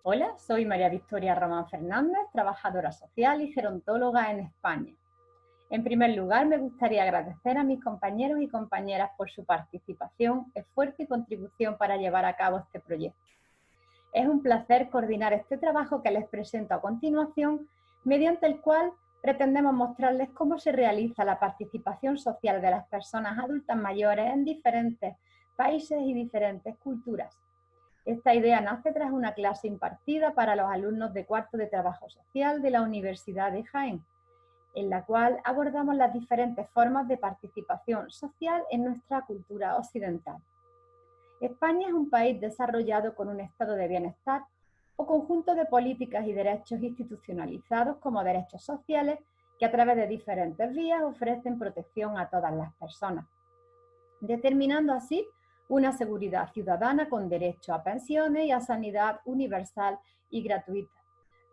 Hola, soy María Victoria Román Fernández, trabajadora social y gerontóloga en España. En primer lugar, me gustaría agradecer a mis compañeros y compañeras por su participación, esfuerzo y contribución para llevar a cabo este proyecto. Es un placer coordinar este trabajo que les presento a continuación, mediante el cual pretendemos mostrarles cómo se realiza la participación social de las personas adultas mayores en diferentes países y diferentes culturas. Esta idea nace tras una clase impartida para los alumnos de cuarto de trabajo social de la Universidad de Jaén, en la cual abordamos las diferentes formas de participación social en nuestra cultura occidental. España es un país desarrollado con un estado de bienestar o conjunto de políticas y derechos institucionalizados como derechos sociales que a través de diferentes vías ofrecen protección a todas las personas, determinando así una seguridad ciudadana con derecho a pensiones y a sanidad universal y gratuita,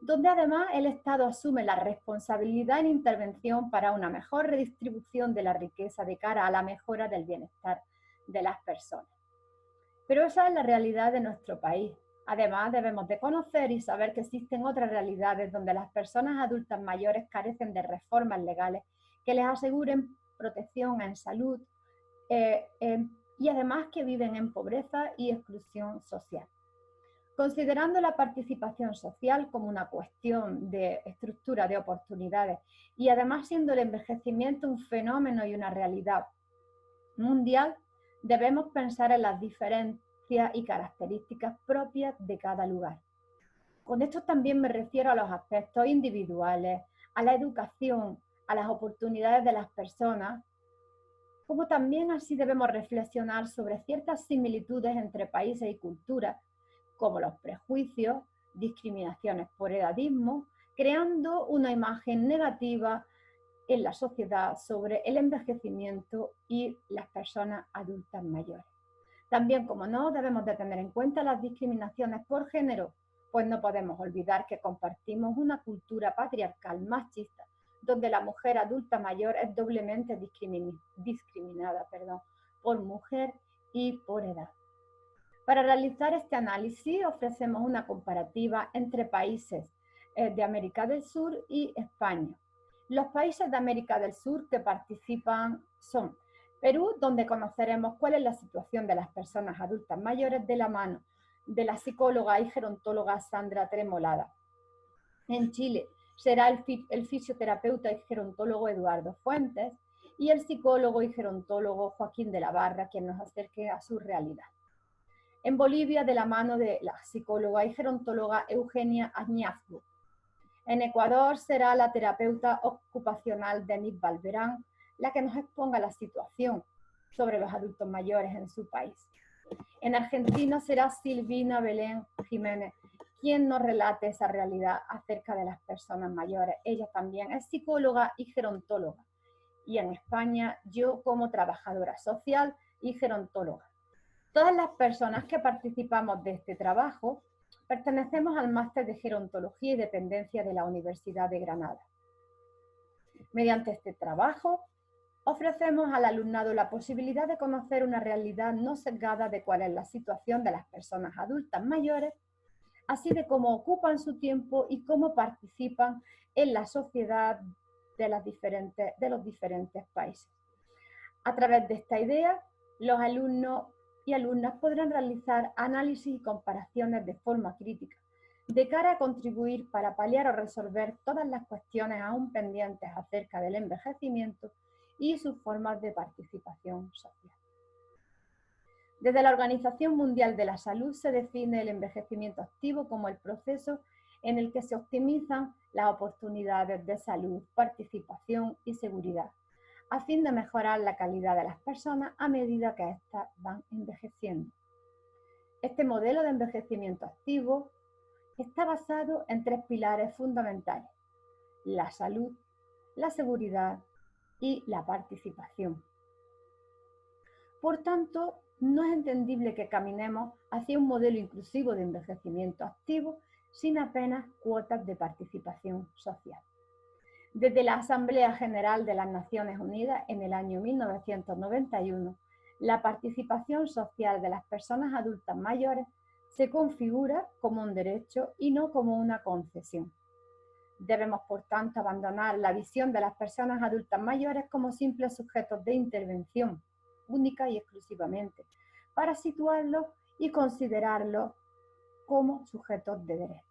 donde además el Estado asume la responsabilidad en intervención para una mejor redistribución de la riqueza de cara a la mejora del bienestar de las personas. Pero esa es la realidad de nuestro país. Además, debemos de conocer y saber que existen otras realidades donde las personas adultas mayores carecen de reformas legales que les aseguren protección en salud, y además que viven en pobreza y exclusión social. Considerando la participación social como una cuestión de estructura de oportunidades y además siendo el envejecimiento un fenómeno y una realidad mundial, debemos pensar en las diferencias y características propias de cada lugar. Con esto también me refiero a los aspectos individuales, a la educación, a las oportunidades de las personas, como también así debemos reflexionar sobre ciertas similitudes entre países y culturas, como los prejuicios, discriminaciones por edadismo, creando una imagen negativa en la sociedad sobre el envejecimiento y las personas adultas mayores. También, como no, debemos de tener en cuenta las discriminaciones por género, pues no podemos olvidar que compartimos una cultura patriarcal machista, donde la mujer adulta mayor es doblemente discriminada por mujer y por edad. Para realizar este análisis ofrecemos una comparativa entre países de América del Sur y España. Los países de América del Sur que participan son Perú, donde conoceremos cuál es la situación de las personas adultas mayores de la mano de la psicóloga y gerontóloga Sandra Tremolada. En Chile será el fisioterapeuta y gerontólogo Eduardo Fuentes y el psicólogo y gerontólogo Joaquín de la Barra, quien nos acerque a su realidad. En Bolivia, de la mano de la psicóloga y gerontóloga Eugenia Añazgo. En Ecuador será la terapeuta ocupacional Denise Balverán la que nos exponga la situación sobre los adultos mayores en su país. En Argentina será Silvina Belén Jiménez quien nos relate esa realidad acerca de las personas mayores. Ella también es psicóloga y gerontóloga. Y en España, yo como trabajadora social y gerontóloga. Todas las personas que participamos de este trabajo pertenecemos al máster de gerontología y dependencia de la Universidad de Granada. Mediante este trabajo, ofrecemos al alumnado la posibilidad de conocer una realidad no sesgada de cuál es la situación de las personas adultas mayores, así de cómo ocupan su tiempo y cómo participan en la sociedad de los diferentes países. A través de esta idea, los alumnos y alumnas podrán realizar análisis y comparaciones de forma crítica, de cara a contribuir para paliar o resolver todas las cuestiones aún pendientes acerca del envejecimiento y sus formas de participación social. Desde la Organización Mundial de la Salud se define el envejecimiento activo como el proceso en el que se optimizan las oportunidades de salud, participación y seguridad, a fin de mejorar la calidad de las personas a medida que éstas van envejeciendo. Este modelo de envejecimiento activo está basado en tres pilares fundamentales: la salud, la seguridad y la participación. Por tanto, no es entendible que caminemos hacia un modelo inclusivo de envejecimiento activo sin apenas cuotas de participación social. Desde la Asamblea General de las Naciones Unidas en el año 1991, la participación social de las personas adultas mayores se configura como un derecho y no como una concesión. Debemos, por tanto, abandonar la visión de las personas adultas mayores como simples sujetos de intervención, única y exclusivamente, para situarlos y considerarlos como sujetos de derecho.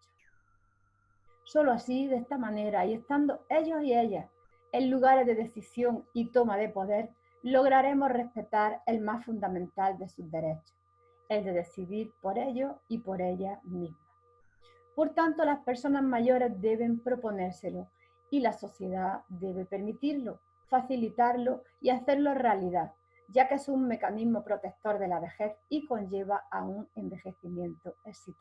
Solo así, de esta manera, y estando ellos y ellas en lugares de decisión y toma de poder, lograremos respetar el más fundamental de sus derechos, el de decidir por ellos y por ellas mismas. Por tanto, las personas mayores deben proponérselo y la sociedad debe permitirlo, facilitarlo y hacerlo realidad, ya que es un mecanismo protector de la vejez y conlleva a un envejecimiento exitoso.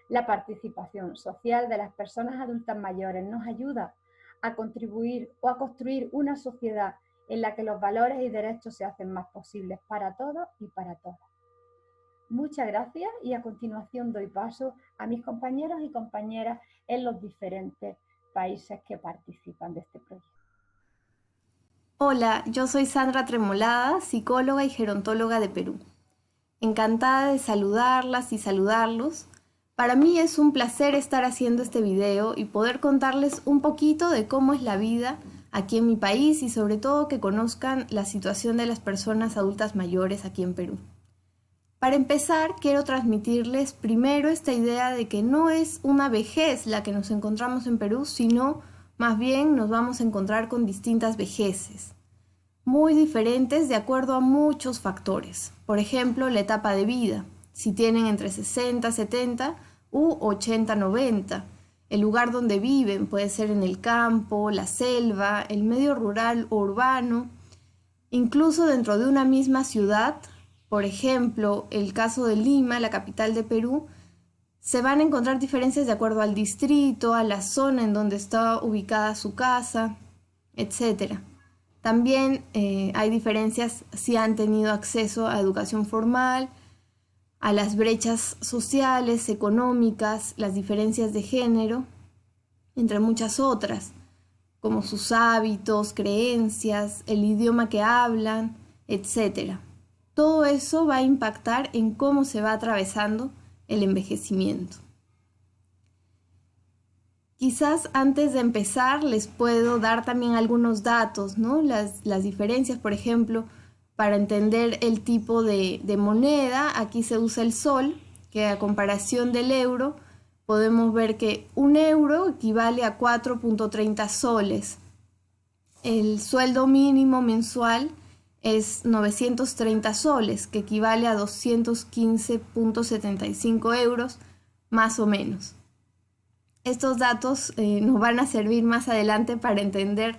La participación social de las personas adultas mayores nos ayuda a contribuir o a construir una sociedad en la que los valores y derechos se hacen más posibles para todos y para todas. Muchas gracias y a continuación doy paso a mis compañeros y compañeras en los diferentes países que participan de este proyecto. Hola, yo soy Sandra Tremolada, psicóloga y gerontóloga de Perú. Encantada de saludarlas y saludarlos. Para mí es un placer estar haciendo este video y poder contarles un poquito de cómo es la vida aquí en mi país y sobre todo que conozcan la situación de las personas adultas mayores aquí en Perú. Para empezar, quiero transmitirles primero esta idea de que no es una vejez la que nos encontramos en Perú, sino más bien nos vamos a encontrar con distintas vejeces, muy diferentes de acuerdo a muchos factores. Por ejemplo, la etapa de vida, si tienen entre 60, 70 u 80, 90. El lugar donde viven puede ser en el campo, la selva, el medio rural o urbano, incluso dentro de una misma ciudad. Por ejemplo, el caso de Lima, la capital de Perú, se van a encontrar diferencias de acuerdo al distrito, a la zona en donde está ubicada su casa, etc. También hay diferencias si han tenido acceso a educación formal, a las brechas sociales, económicas, las diferencias de género, entre muchas otras, como sus hábitos, creencias, el idioma que hablan, etc. Todo eso va a impactar en cómo se va atravesando el envejecimiento. Quizás antes de empezar les puedo dar también algunos datos, ¿no? Las diferencias, por ejemplo, para entender el tipo de moneda, aquí se usa el sol, que a comparación del euro, podemos ver que un euro equivale a 4.30 soles. El sueldo mínimo mensual es 930 soles, que equivale a 215.75 euros, más o menos. Estos datos nos van a servir más adelante para entender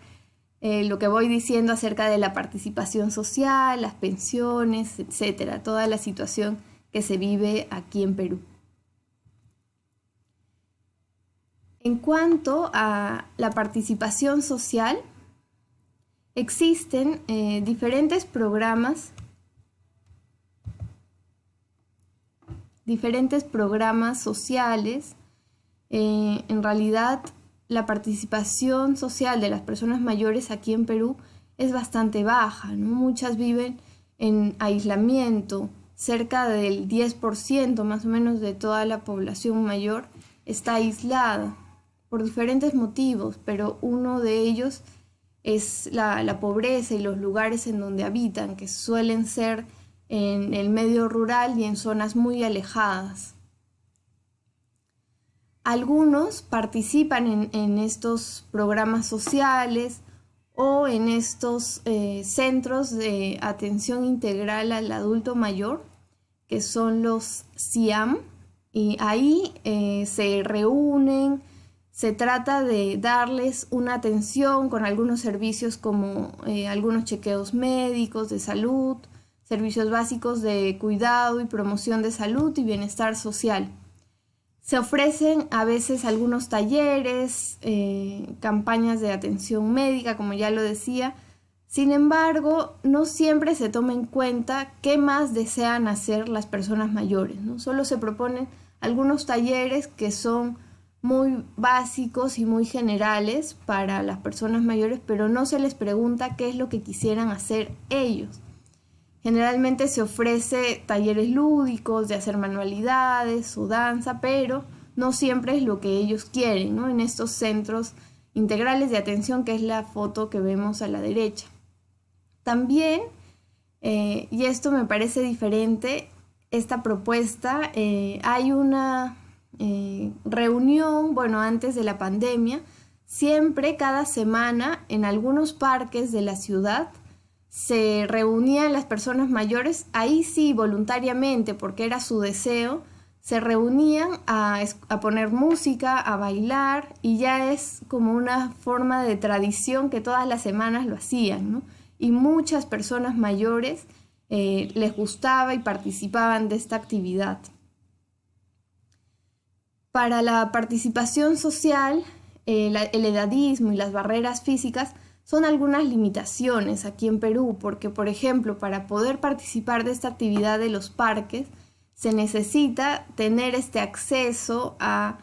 lo que voy diciendo acerca de la participación social, las pensiones, etcétera, toda la situación que se vive aquí en Perú. En cuanto a la participación social, existen diferentes programas sociales. En realidad, la participación social de las personas mayores aquí en Perú es bastante baja, ¿no? Muchas viven en aislamiento, cerca del 10% más o menos de toda la población mayor está aislada por diferentes motivos, pero uno de ellos es la pobreza y los lugares en donde habitan, que suelen ser en el medio rural y en zonas muy alejadas. Algunos participan en estos programas sociales o en estos centros de atención integral al adulto mayor, que son los CIAM, y ahí se reúnen, se trata de darles una atención con algunos servicios como algunos chequeos médicos de salud, servicios básicos de cuidado y promoción de salud y bienestar social. Se ofrecen a veces algunos talleres, campañas de atención médica, como ya lo decía. Sin embargo, no siempre se toma en cuenta qué más desean hacer las personas mayores, ¿no? Solo se proponen algunos talleres que son muy básicos y muy generales para las personas mayores, pero no se les pregunta qué es lo que quisieran hacer ellos. Generalmente se ofrece talleres lúdicos de hacer manualidades o danza, pero no siempre es lo que ellos quieren, ¿no? En estos centros integrales de atención, que es la foto que vemos a la derecha. También, y esto me parece diferente, esta propuesta, hay una reunión, bueno, antes de la pandemia, siempre cada semana en algunos parques de la ciudad se reunían las personas mayores, ahí sí voluntariamente, porque era su deseo, se reunían a poner música, a bailar, y ya es como una forma de tradición que todas las semanas lo hacían, ¿no? Y muchas personas mayores les gustaba y participaban de esta actividad. Para la participación social, el edadismo y las barreras físicas son algunas limitaciones aquí en Perú, porque, por ejemplo, para poder participar de esta actividad de los parques, se necesita tener este acceso a,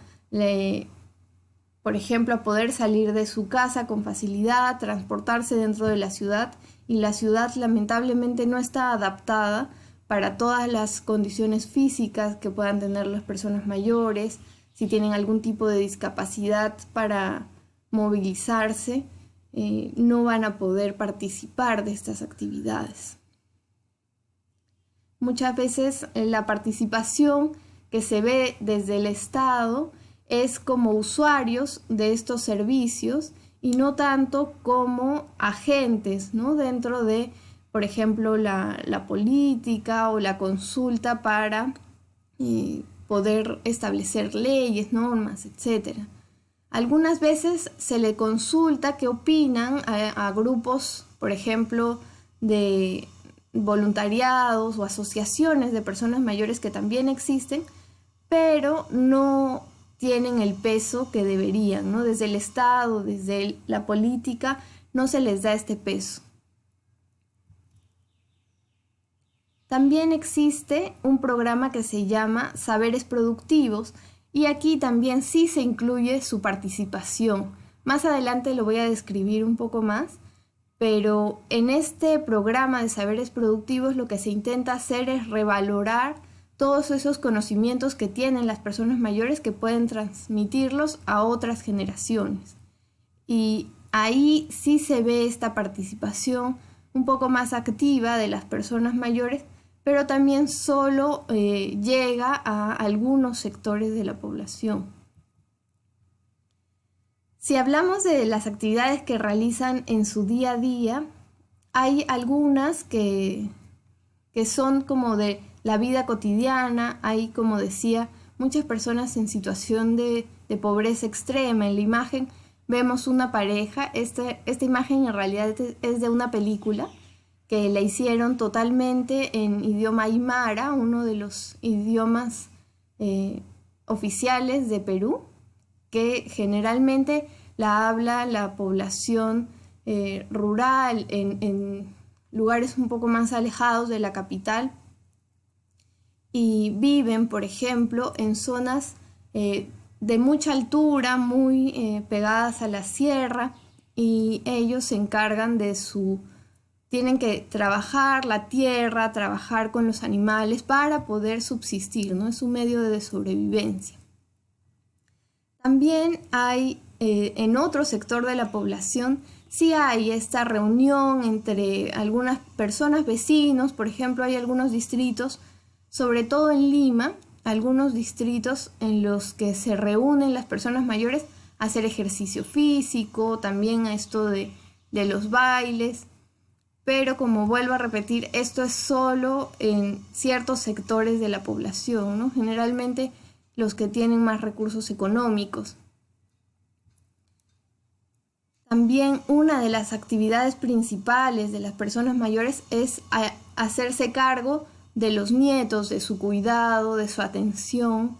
por ejemplo, a poder salir de su casa con facilidad, transportarse dentro de la ciudad, y la ciudad lamentablemente no está adaptada para todas las condiciones físicas que puedan tener las personas mayores, si tienen algún tipo de discapacidad para movilizarse, no van a poder participar de estas actividades. Muchas veces la participación que se ve desde el Estado es como usuarios de estos servicios y no tanto como agentes, ¿no? Dentro de, por ejemplo, la política o la consulta para poder establecer leyes, normas, etc. Algunas veces se le consulta qué opinan a grupos, por ejemplo, de voluntariados o asociaciones de personas mayores que también existen, pero no tienen el peso que deberían, ¿no? Desde el Estado, desde la política, no se les da este peso. También existe un programa que se llama Saberes Productivos, y aquí también sí se incluye su participación. Más adelante lo voy a describir un poco más, pero en este programa de Saberes Productivos lo que se intenta hacer es revalorar todos esos conocimientos que tienen las personas mayores, que pueden transmitirlos a otras generaciones. Y ahí sí se ve esta participación un poco más activa de las personas mayores, pero también solo llega a algunos sectores de la población. Si hablamos de las actividades que realizan en su día a día, hay algunas que son como de la vida cotidiana. Hay, como decía, muchas personas en situación de pobreza extrema. En la imagen vemos una pareja. Esta imagen en realidad es de una película que la hicieron totalmente en idioma aymara, uno de los idiomas oficiales de Perú, que generalmente la habla la población rural en lugares un poco más alejados de la capital, y viven, por ejemplo, en zonas de mucha altura, muy pegadas a la sierra, y ellos se encargan tienen que trabajar la tierra, trabajar con los animales para poder subsistir, ¿no? Es un medio de sobrevivencia. También hay en otro sector de la población, sí hay esta reunión entre algunas personas, vecinos. Por ejemplo, hay algunos distritos, sobre todo en Lima, algunos distritos en los que se reúnen las personas mayores a hacer ejercicio físico, también a esto de los bailes. Pero, como vuelvo a repetir, esto es solo en ciertos sectores de la población, ¿no? Generalmente los que tienen más recursos económicos. También una de las actividades principales de las personas mayores es hacerse cargo de los nietos, de su cuidado, de su atención.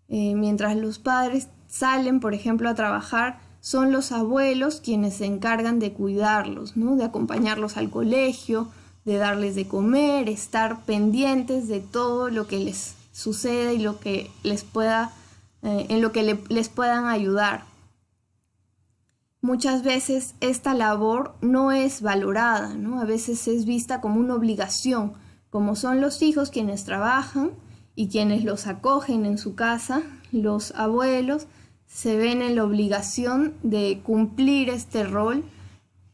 Mientras los padres salen, por ejemplo, a trabajar, son los abuelos quienes se encargan de cuidarlos, ¿no? De acompañarlos al colegio, de darles de comer, estar pendientes de todo lo que les sucede y lo que les pueda, en lo que les puedan ayudar. muchas veces esta labor no es valorada, ¿no? A veces es vista como una obligación, como son los hijos quienes trabajan y quienes los acogen en su casa, los abuelos se ven en la obligación de cumplir este rol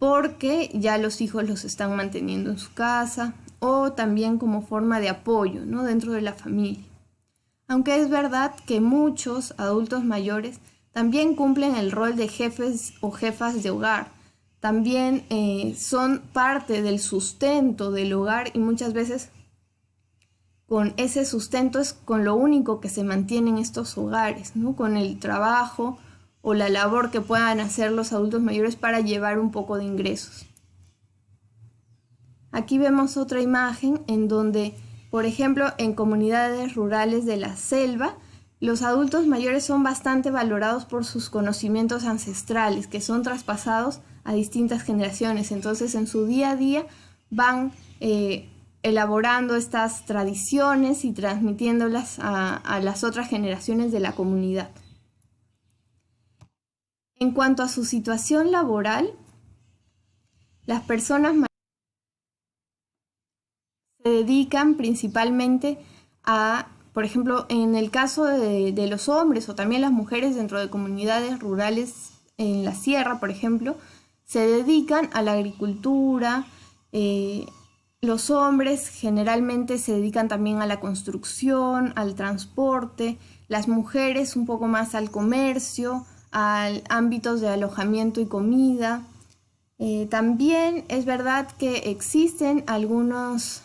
porque ya los hijos los están manteniendo en su casa o también como forma de apoyo, ¿no? Dentro de la familia. Aunque es verdad que muchos adultos mayores también cumplen el rol de jefes o jefas de hogar, también son parte del sustento del hogar y muchas veces con ese sustento es con lo único que se mantienen estos hogares, ¿no? Con el trabajo o la labor que puedan hacer los adultos mayores para llevar un poco de ingresos. Aquí vemos otra imagen en donde, por ejemplo, en comunidades rurales de la selva, los adultos mayores son bastante valorados por sus conocimientos ancestrales, que son traspasados a distintas generaciones. Entonces, en su día a día van elaborando estas tradiciones y transmitiéndolas a las otras generaciones de la comunidad. En cuanto a su situación laboral, las personas mayores se dedican principalmente a, por ejemplo, en el caso de los hombres o también las mujeres dentro de comunidades rurales en la sierra, por ejemplo, se dedican a la agricultura. Los hombres generalmente se dedican también a la construcción, al transporte, las mujeres un poco más al comercio, a ámbitos de alojamiento y comida. También es verdad que existen algunos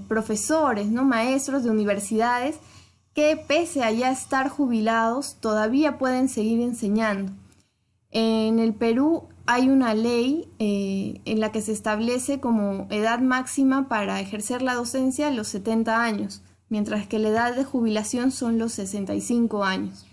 profesores, ¿no? Maestros de universidades que pese a ya estar jubilados todavía pueden seguir enseñando. En el Perú hay una ley en la que se establece como edad máxima para ejercer la docencia los 70 años, mientras que la edad de jubilación son los 65 años.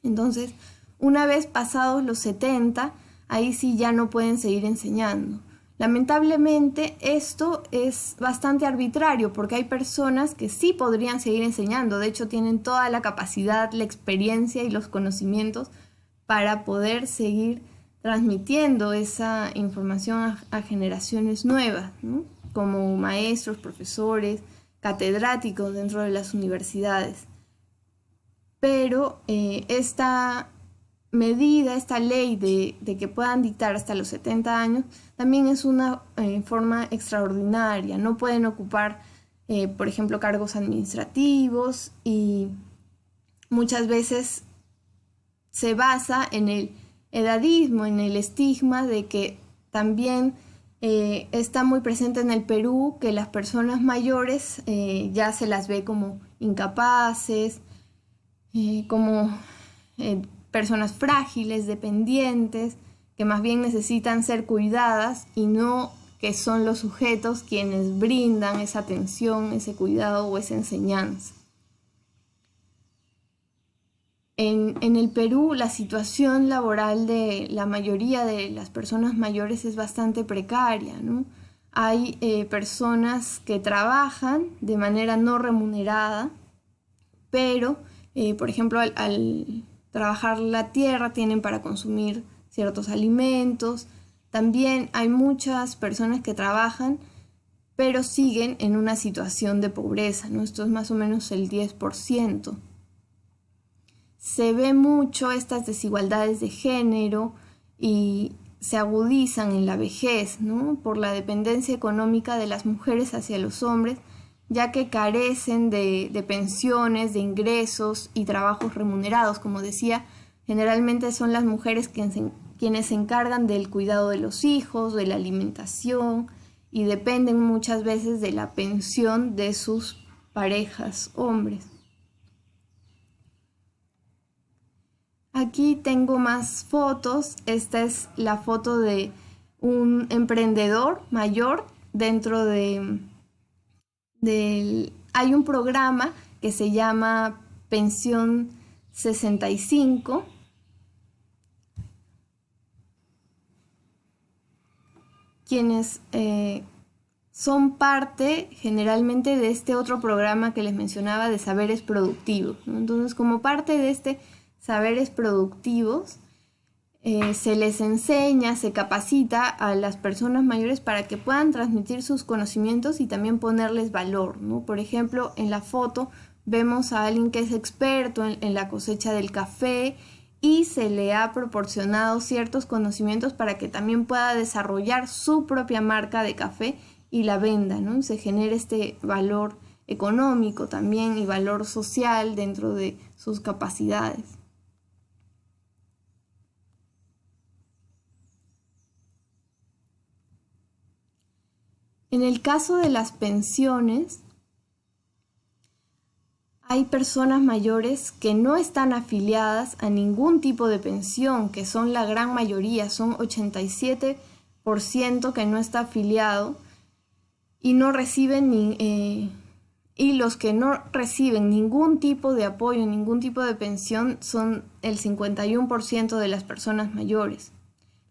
Entonces, una vez pasados los 70, ahí sí ya no pueden seguir enseñando. Lamentablemente esto es bastante arbitrario porque hay personas que sí podrían seguir enseñando, de hecho tienen toda la capacidad, la experiencia y los conocimientos para poder seguir transmitiendo esa información a generaciones nuevas, ¿no? Como maestros, profesores, catedráticos dentro de las universidades. Pero esta medida, esta ley de que puedan dictar hasta los 70 años, también es una forma extraordinaria. No pueden ocupar, por ejemplo, cargos administrativos y muchas veces se basa en el edadismo, en el estigma de que también está muy presente en el Perú que las personas mayores ya se las ve como incapaces, como personas frágiles, dependientes, que más bien necesitan ser cuidadas y no que son los sujetos quienes brindan esa atención, ese cuidado o esa enseñanza. En el Perú la situación laboral de la mayoría de las personas mayores es bastante precaria, ¿no? Hay personas que trabajan de manera no remunerada, pero, por ejemplo, al trabajar la tierra tienen para consumir ciertos alimentos. También hay muchas personas que trabajan, pero siguen en una situación de pobreza, ¿no? Esto es más o menos el 10%. Se ve mucho estas desigualdades de género y se agudizan en la vejez, ¿no? Por la dependencia económica de las mujeres hacia los hombres, ya que carecen de pensiones, de ingresos y trabajos remunerados. Como decía, generalmente son las mujeres quienes se encargan del cuidado de los hijos, de la alimentación y dependen muchas veces de la pensión de sus parejas hombres. Aquí tengo más fotos. Esta es la foto de un emprendedor mayor dentro hay un programa que se llama Pensión 65, quienes son parte generalmente de este otro programa que les mencionaba de saberes productivos, ¿no? Entonces, como parte de este saberes productivos, se les enseña, se capacita a las personas mayores para que puedan transmitir sus conocimientos y también ponerles valor, ¿no? Por ejemplo, en la foto vemos a alguien que es experto en la cosecha del café y se le ha proporcionado ciertos conocimientos para que también pueda desarrollar su propia marca de café y la venda, ¿no? Se genera este valor económico también y valor social dentro de sus capacidades. En el caso de las pensiones, hay personas mayores que no están afiliadas a ningún tipo de pensión, que son la gran mayoría, son 87% que no está afiliado y no reciben y los que no reciben ningún tipo de apoyo, ningún tipo de pensión, son el 51% de las personas mayores.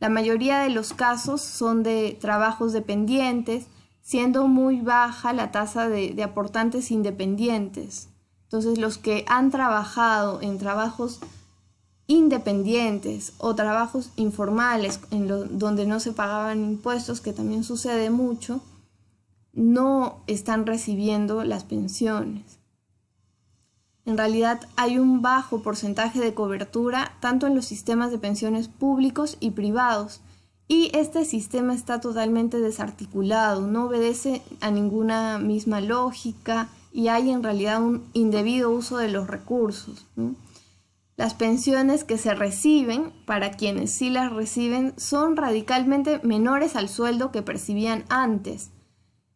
La mayoría de los casos son de trabajos dependientes, siendo muy baja la tasa de aportantes independientes. Entonces, los que han trabajado en trabajos independientes o trabajos informales donde no se pagaban impuestos, que también sucede mucho, no están recibiendo las pensiones. En realidad hay un bajo porcentaje de cobertura tanto en los sistemas de pensiones públicos y privados, y este sistema está totalmente desarticulado, no obedece a ninguna misma lógica y hay en realidad un indebido uso de los recursos, ¿no? Las pensiones que se reciben, para quienes sí las reciben, son radicalmente menores al sueldo que percibían antes.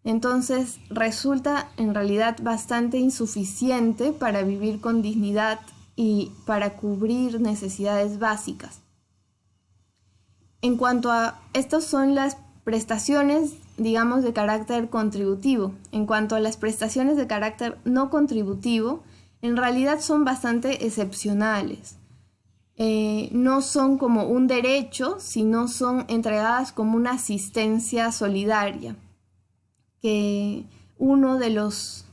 Entonces resulta en realidad bastante insuficiente para vivir con dignidad y para cubrir necesidades básicas. En cuanto a estas son las prestaciones, digamos, de carácter contributivo. En cuanto a las prestaciones de carácter no contributivo, en realidad son bastante excepcionales. No son como un derecho, sino son entregadas como una asistencia solidaria. Que uno de los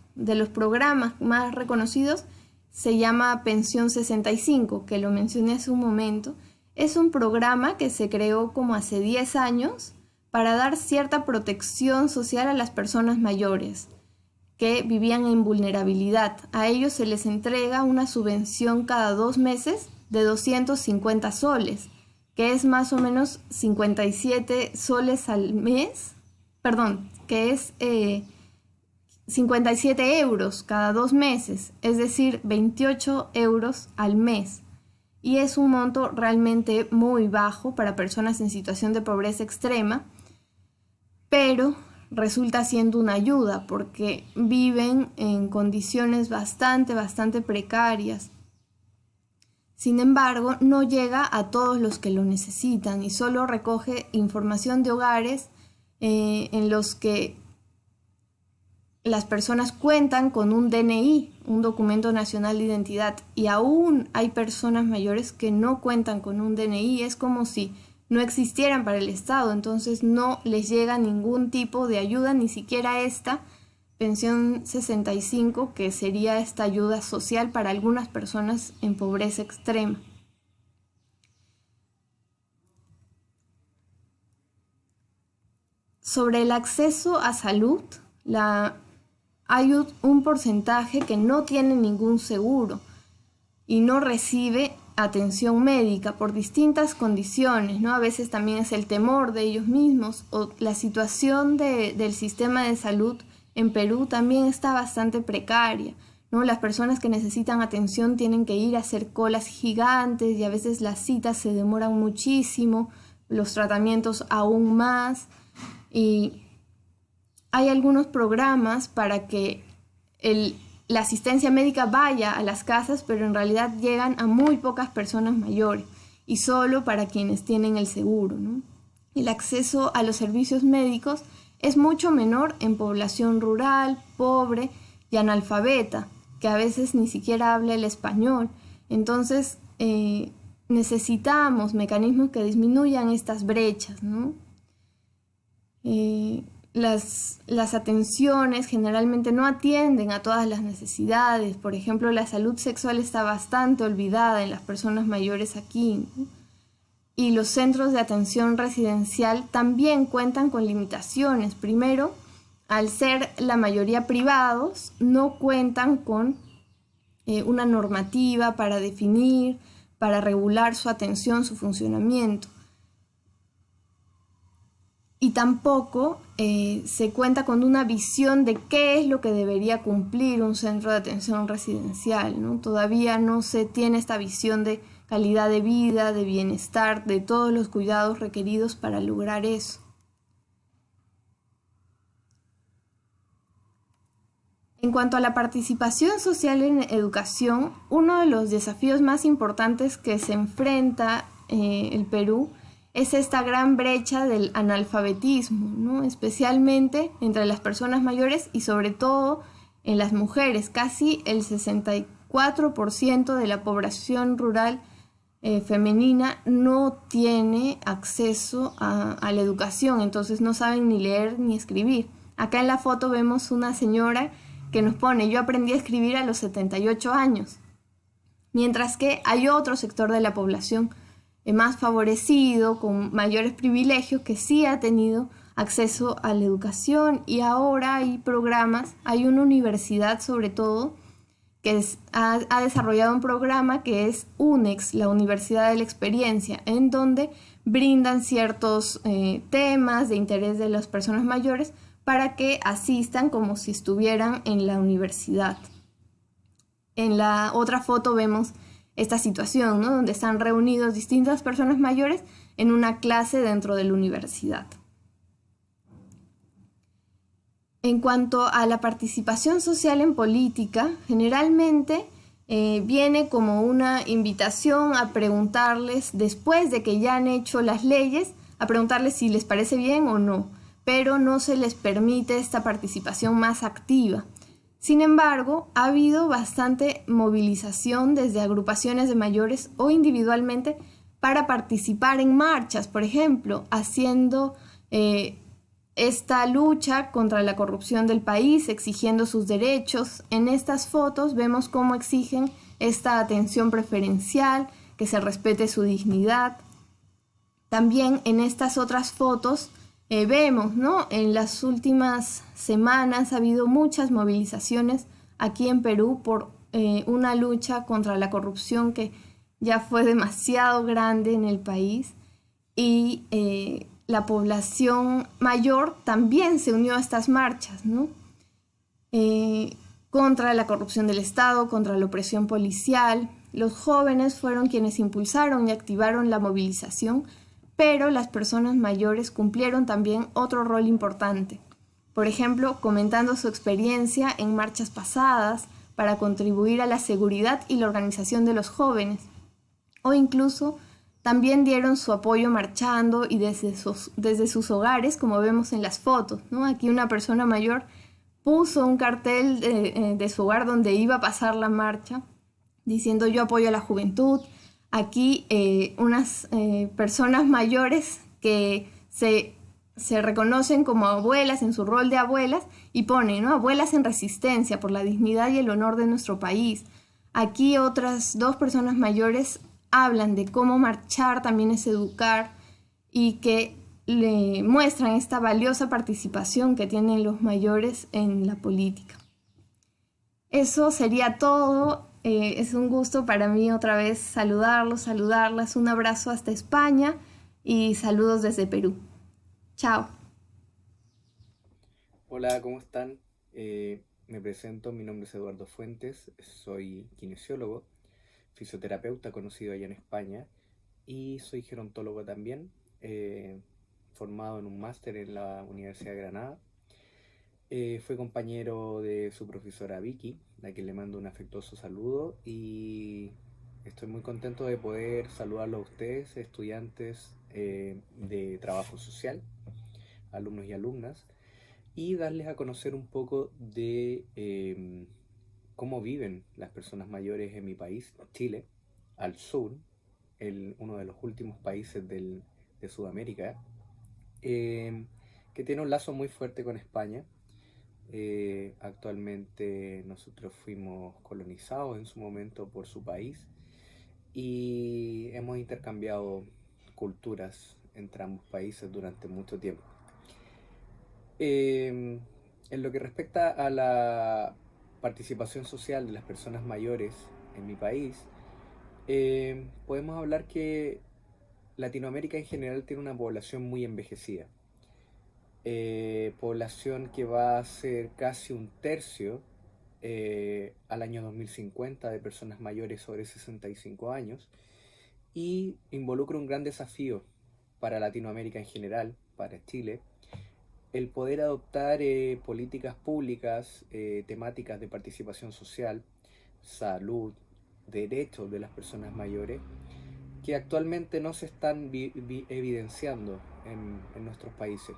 programas más reconocidos se llama Pensión 65, que lo mencioné hace un momento. Es un programa que se creó como hace 10 años para dar cierta protección social a las personas mayores que vivían en vulnerabilidad. A ellos se les entrega una subvención cada 2 meses de 250 soles, que es más o menos 57 soles al mes, que es 57 euros cada 2 meses, es decir, 28 euros al mes. Y es un monto realmente muy bajo para personas en situación de pobreza extrema, pero resulta siendo una ayuda porque viven en condiciones bastante precarias. Sin embargo, no llega a todos los que lo necesitan y solo recoge información de hogares en los que las personas cuentan con un DNI, un documento nacional de identidad, y aún hay personas mayores que no cuentan con un DNI. Es como si no existieran para el Estado, entonces no les llega ningún tipo de ayuda, ni siquiera esta pensión 65, que sería esta ayuda social para algunas personas en pobreza extrema. Sobre el acceso a salud, hay un porcentaje que no tiene ningún seguro y no recibe atención médica por distintas condiciones, ¿no? A veces también es el temor de ellos mismos o la situación del sistema de salud en Perú también está bastante precaria, ¿no? Las personas que necesitan atención tienen que ir a hacer colas gigantes y a veces las citas se demoran muchísimo, los tratamientos aún más, y hay algunos programas para que la asistencia médica vaya a las casas, pero en realidad llegan a muy pocas personas mayores y solo para quienes tienen el seguro, ¿no? El acceso a los servicios médicos es mucho menor en población rural, pobre y analfabeta, que a veces ni siquiera habla el español. Entonces necesitamos mecanismos que disminuyan estas brechas, ¿no? Las atenciones generalmente no atienden a todas las necesidades. Por ejemplo, la salud sexual está bastante olvidada en las personas mayores aquí, ¿no? y los centros de atención residencial también cuentan con limitaciones. Primero, al ser la mayoría privados, no cuentan con una normativa para definir, para regular su atención, su funcionamiento. Y tampoco se cuenta con una visión de qué es lo que debería cumplir un centro de atención residencial, ¿no? Todavía no se tiene esta visión de calidad de vida, de bienestar, de todos los cuidados requeridos para lograr eso. En cuanto a la participación social en educación, uno de los desafíos más importantes que se enfrenta el Perú es esta gran brecha del analfabetismo, ¿no? Especialmente entre las personas mayores y sobre todo en las mujeres. Casi el 64% de la población rural femenina no tiene acceso a la educación, entonces no saben ni leer ni escribir. Acá en la foto vemos una señora que nos pone: yo aprendí a escribir a los 78 años. Mientras que hay otro sector de la población más favorecido, con mayores privilegios, que sí ha tenido acceso a la educación, y ahora hay programas, hay una universidad sobre todo que ha desarrollado un programa que es UNEX, la Universidad de la Experiencia, en donde brindan ciertos temas de interés de las personas mayores para que asistan como si estuvieran en la universidad. En la otra foto vemos esta situación, ¿no? Donde están reunidos distintas personas mayores en una clase dentro de la universidad. En cuanto a la participación social en política, generalmente viene como una invitación a preguntarles, después de que ya han hecho las leyes, a preguntarles si les parece bien o no, pero no se les permite esta participación más activa. Sin embargo, ha habido bastante movilización desde agrupaciones de mayores o individualmente para participar en marchas, por ejemplo, haciendo esta lucha contra la corrupción del país, exigiendo sus derechos. En estas fotos vemos cómo exigen esta atención preferencial, que se respete su dignidad. También en estas otras fotos vemos, ¿no? En las últimas semanas ha habido muchas movilizaciones aquí en Perú por una lucha contra la corrupción que ya fue demasiado grande en el país, y la población mayor también se unió a estas marchas, ¿no? Contra la corrupción del Estado, contra la opresión policial. Los jóvenes fueron quienes impulsaron y activaron la movilización, pero las personas mayores cumplieron también otro rol importante. Por ejemplo, comentando su experiencia en marchas pasadas para contribuir a la seguridad y la organización de los jóvenes, o incluso también dieron su apoyo marchando y desde sus hogares, como vemos en las fotos, ¿no? Aquí una persona mayor puso un cartel de su hogar donde iba a pasar la marcha, diciendo: yo apoyo a la juventud. Aquí unas personas mayores que se reconocen como abuelas en su rol de abuelas y ponen, ¿no? Abuelas en resistencia por la dignidad y el honor de nuestro país. Aquí otras dos personas mayores hablan de cómo marchar también es educar, y que le muestran esta valiosa participación que tienen los mayores en la política. Eso sería todo. Es un gusto para mí otra vez saludarlas. Un abrazo hasta España y saludos desde Perú. Chao. Hola, ¿cómo están? Me presento, mi nombre es Eduardo Fuentes, soy kinesiólogo, fisioterapeuta conocido allá en España, y soy gerontólogo también, formado en un máster en la Universidad de Granada. Fui compañero de su profesora Vicky, a quien le mando un afectuoso saludo, y estoy muy contento de poder saludarlo a ustedes, estudiantes de trabajo social, alumnos y alumnas, y darles a conocer un poco de cómo viven las personas mayores en mi país, Chile, al sur, uno de los últimos países de Sudamérica, eh, que tiene un lazo muy fuerte con España. Actualmente nosotros fuimos colonizados en su momento por su país y hemos intercambiado culturas entre ambos países durante mucho tiempo. En lo que respecta a la participación social de las personas mayores en mi país, podemos hablar que Latinoamérica en general tiene una población muy envejecida. Población que va a ser casi un tercio al año 2050 de personas mayores sobre 65 años, y involucra un gran desafío para Latinoamérica en general, para Chile, el poder adoptar políticas públicas, temáticas de participación social, salud, derechos de las personas mayores, que actualmente no se están evidenciando en nuestros países.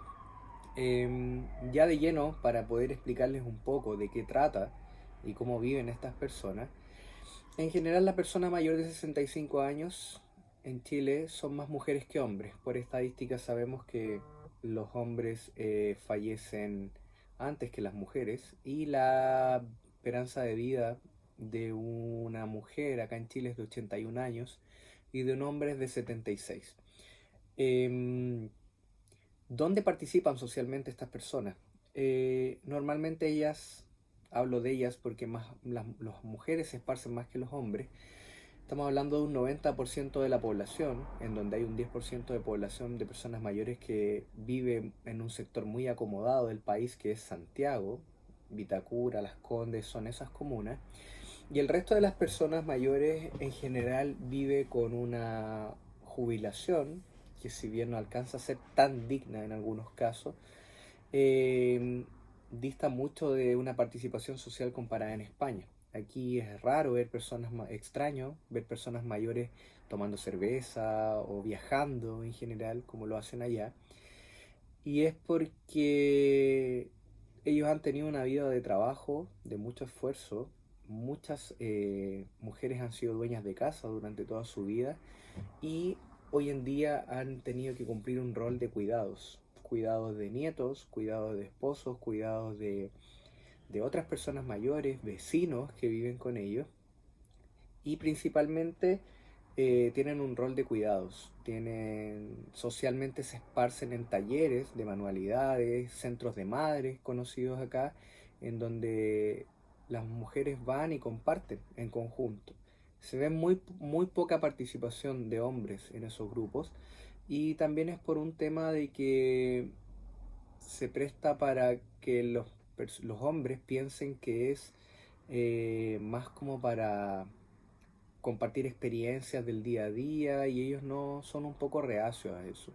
Ya de lleno, para poder explicarles un poco de qué trata y cómo viven estas personas, en general la persona mayor de 65 años en Chile son más mujeres que hombres. Por estadísticas sabemos que los hombres fallecen antes que las mujeres, y la esperanza de vida de una mujer acá en Chile es de 81 años y de un hombre es de 76. ¿Dónde participan socialmente estas personas? Normalmente ellas, hablo de ellas porque las mujeres se esparcen más que los hombres. Estamos hablando de un 90% de la población, en donde hay un 10% de población de personas mayores que vive en un sector muy acomodado del país, que es Santiago, Vitacura, Las Condes, son esas comunas. Y el resto de las personas mayores en general vive con una jubilación que, si bien no alcanza a ser tan digna en algunos casos, dista mucho de una participación social comparada en España. Aquí es raro ver personas, extraño ver personas mayores tomando cerveza o viajando en general como lo hacen allá. Y es porque ellos han tenido una vida de trabajo, de mucho esfuerzo. Muchas mujeres han sido dueñas de casa durante toda su vida, y hoy en día han tenido que cumplir un rol de cuidados. Cuidados de nietos, cuidados de esposos, cuidados de otras personas mayores, vecinos que viven con ellos, y principalmente tienen un rol de cuidados. Socialmente se esparcen en talleres de manualidades, centros de madres conocidos acá, en donde las mujeres van y comparten en conjunto. Se ve muy poca participación de hombres en esos grupos, y también es por un tema de que se presta para que los hombres piensen que es más como para compartir experiencias del día a día, y ellos no son un poco reacios a eso.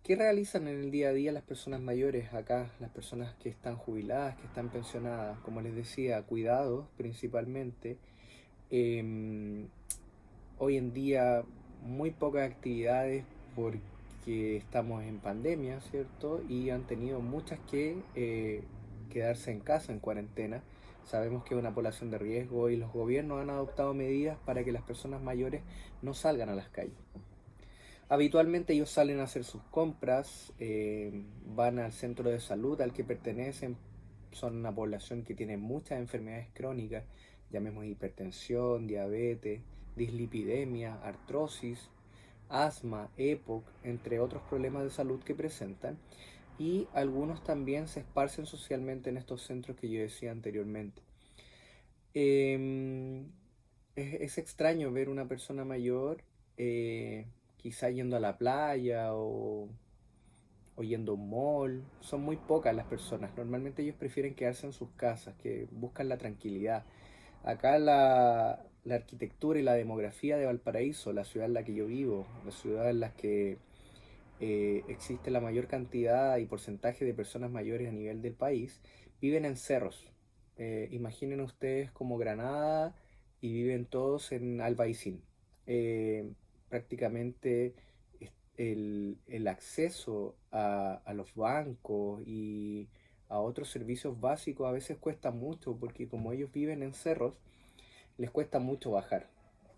¿Qué realizan en el día a día las personas mayores acá, las personas que están jubiladas, que están pensionadas? Como les decía, cuidados principalmente. Eh, Hoy en día muy pocas actividades porque estamos en pandemia, ¿cierto? Y han tenido muchas que quedarse en casa, en cuarentena. Sabemos que es una población de riesgo, y los gobiernos han adoptado medidas para que las personas mayores no salgan a las calles. Habitualmente ellos salen a hacer sus compras, van al centro de salud al que pertenecen. Son una población que tiene muchas enfermedades crónicas, llamemos hipertensión, diabetes, dislipidemia, artrosis, asma, EPOC, entre otros problemas de salud que presentan. Y algunos también se esparcen socialmente en estos centros que yo decía anteriormente. Eh, es extraño ver una persona mayor quizá yendo a la playa o yendo a un mall. Son muy pocas las personas. Normalmente ellos prefieren quedarse en sus casas, que buscan la tranquilidad. Acá la arquitectura y la demografía de Valparaíso, la ciudad en la que yo vivo, la ciudad en la que existe la mayor cantidad y porcentaje de personas mayores a nivel del país, viven en cerros. Imaginen ustedes como Granada, y viven todos en Albaicín. Prácticamente el acceso a los bancos y a otros servicios básicos a veces cuesta mucho, porque como ellos viven en cerros, les cuesta mucho bajar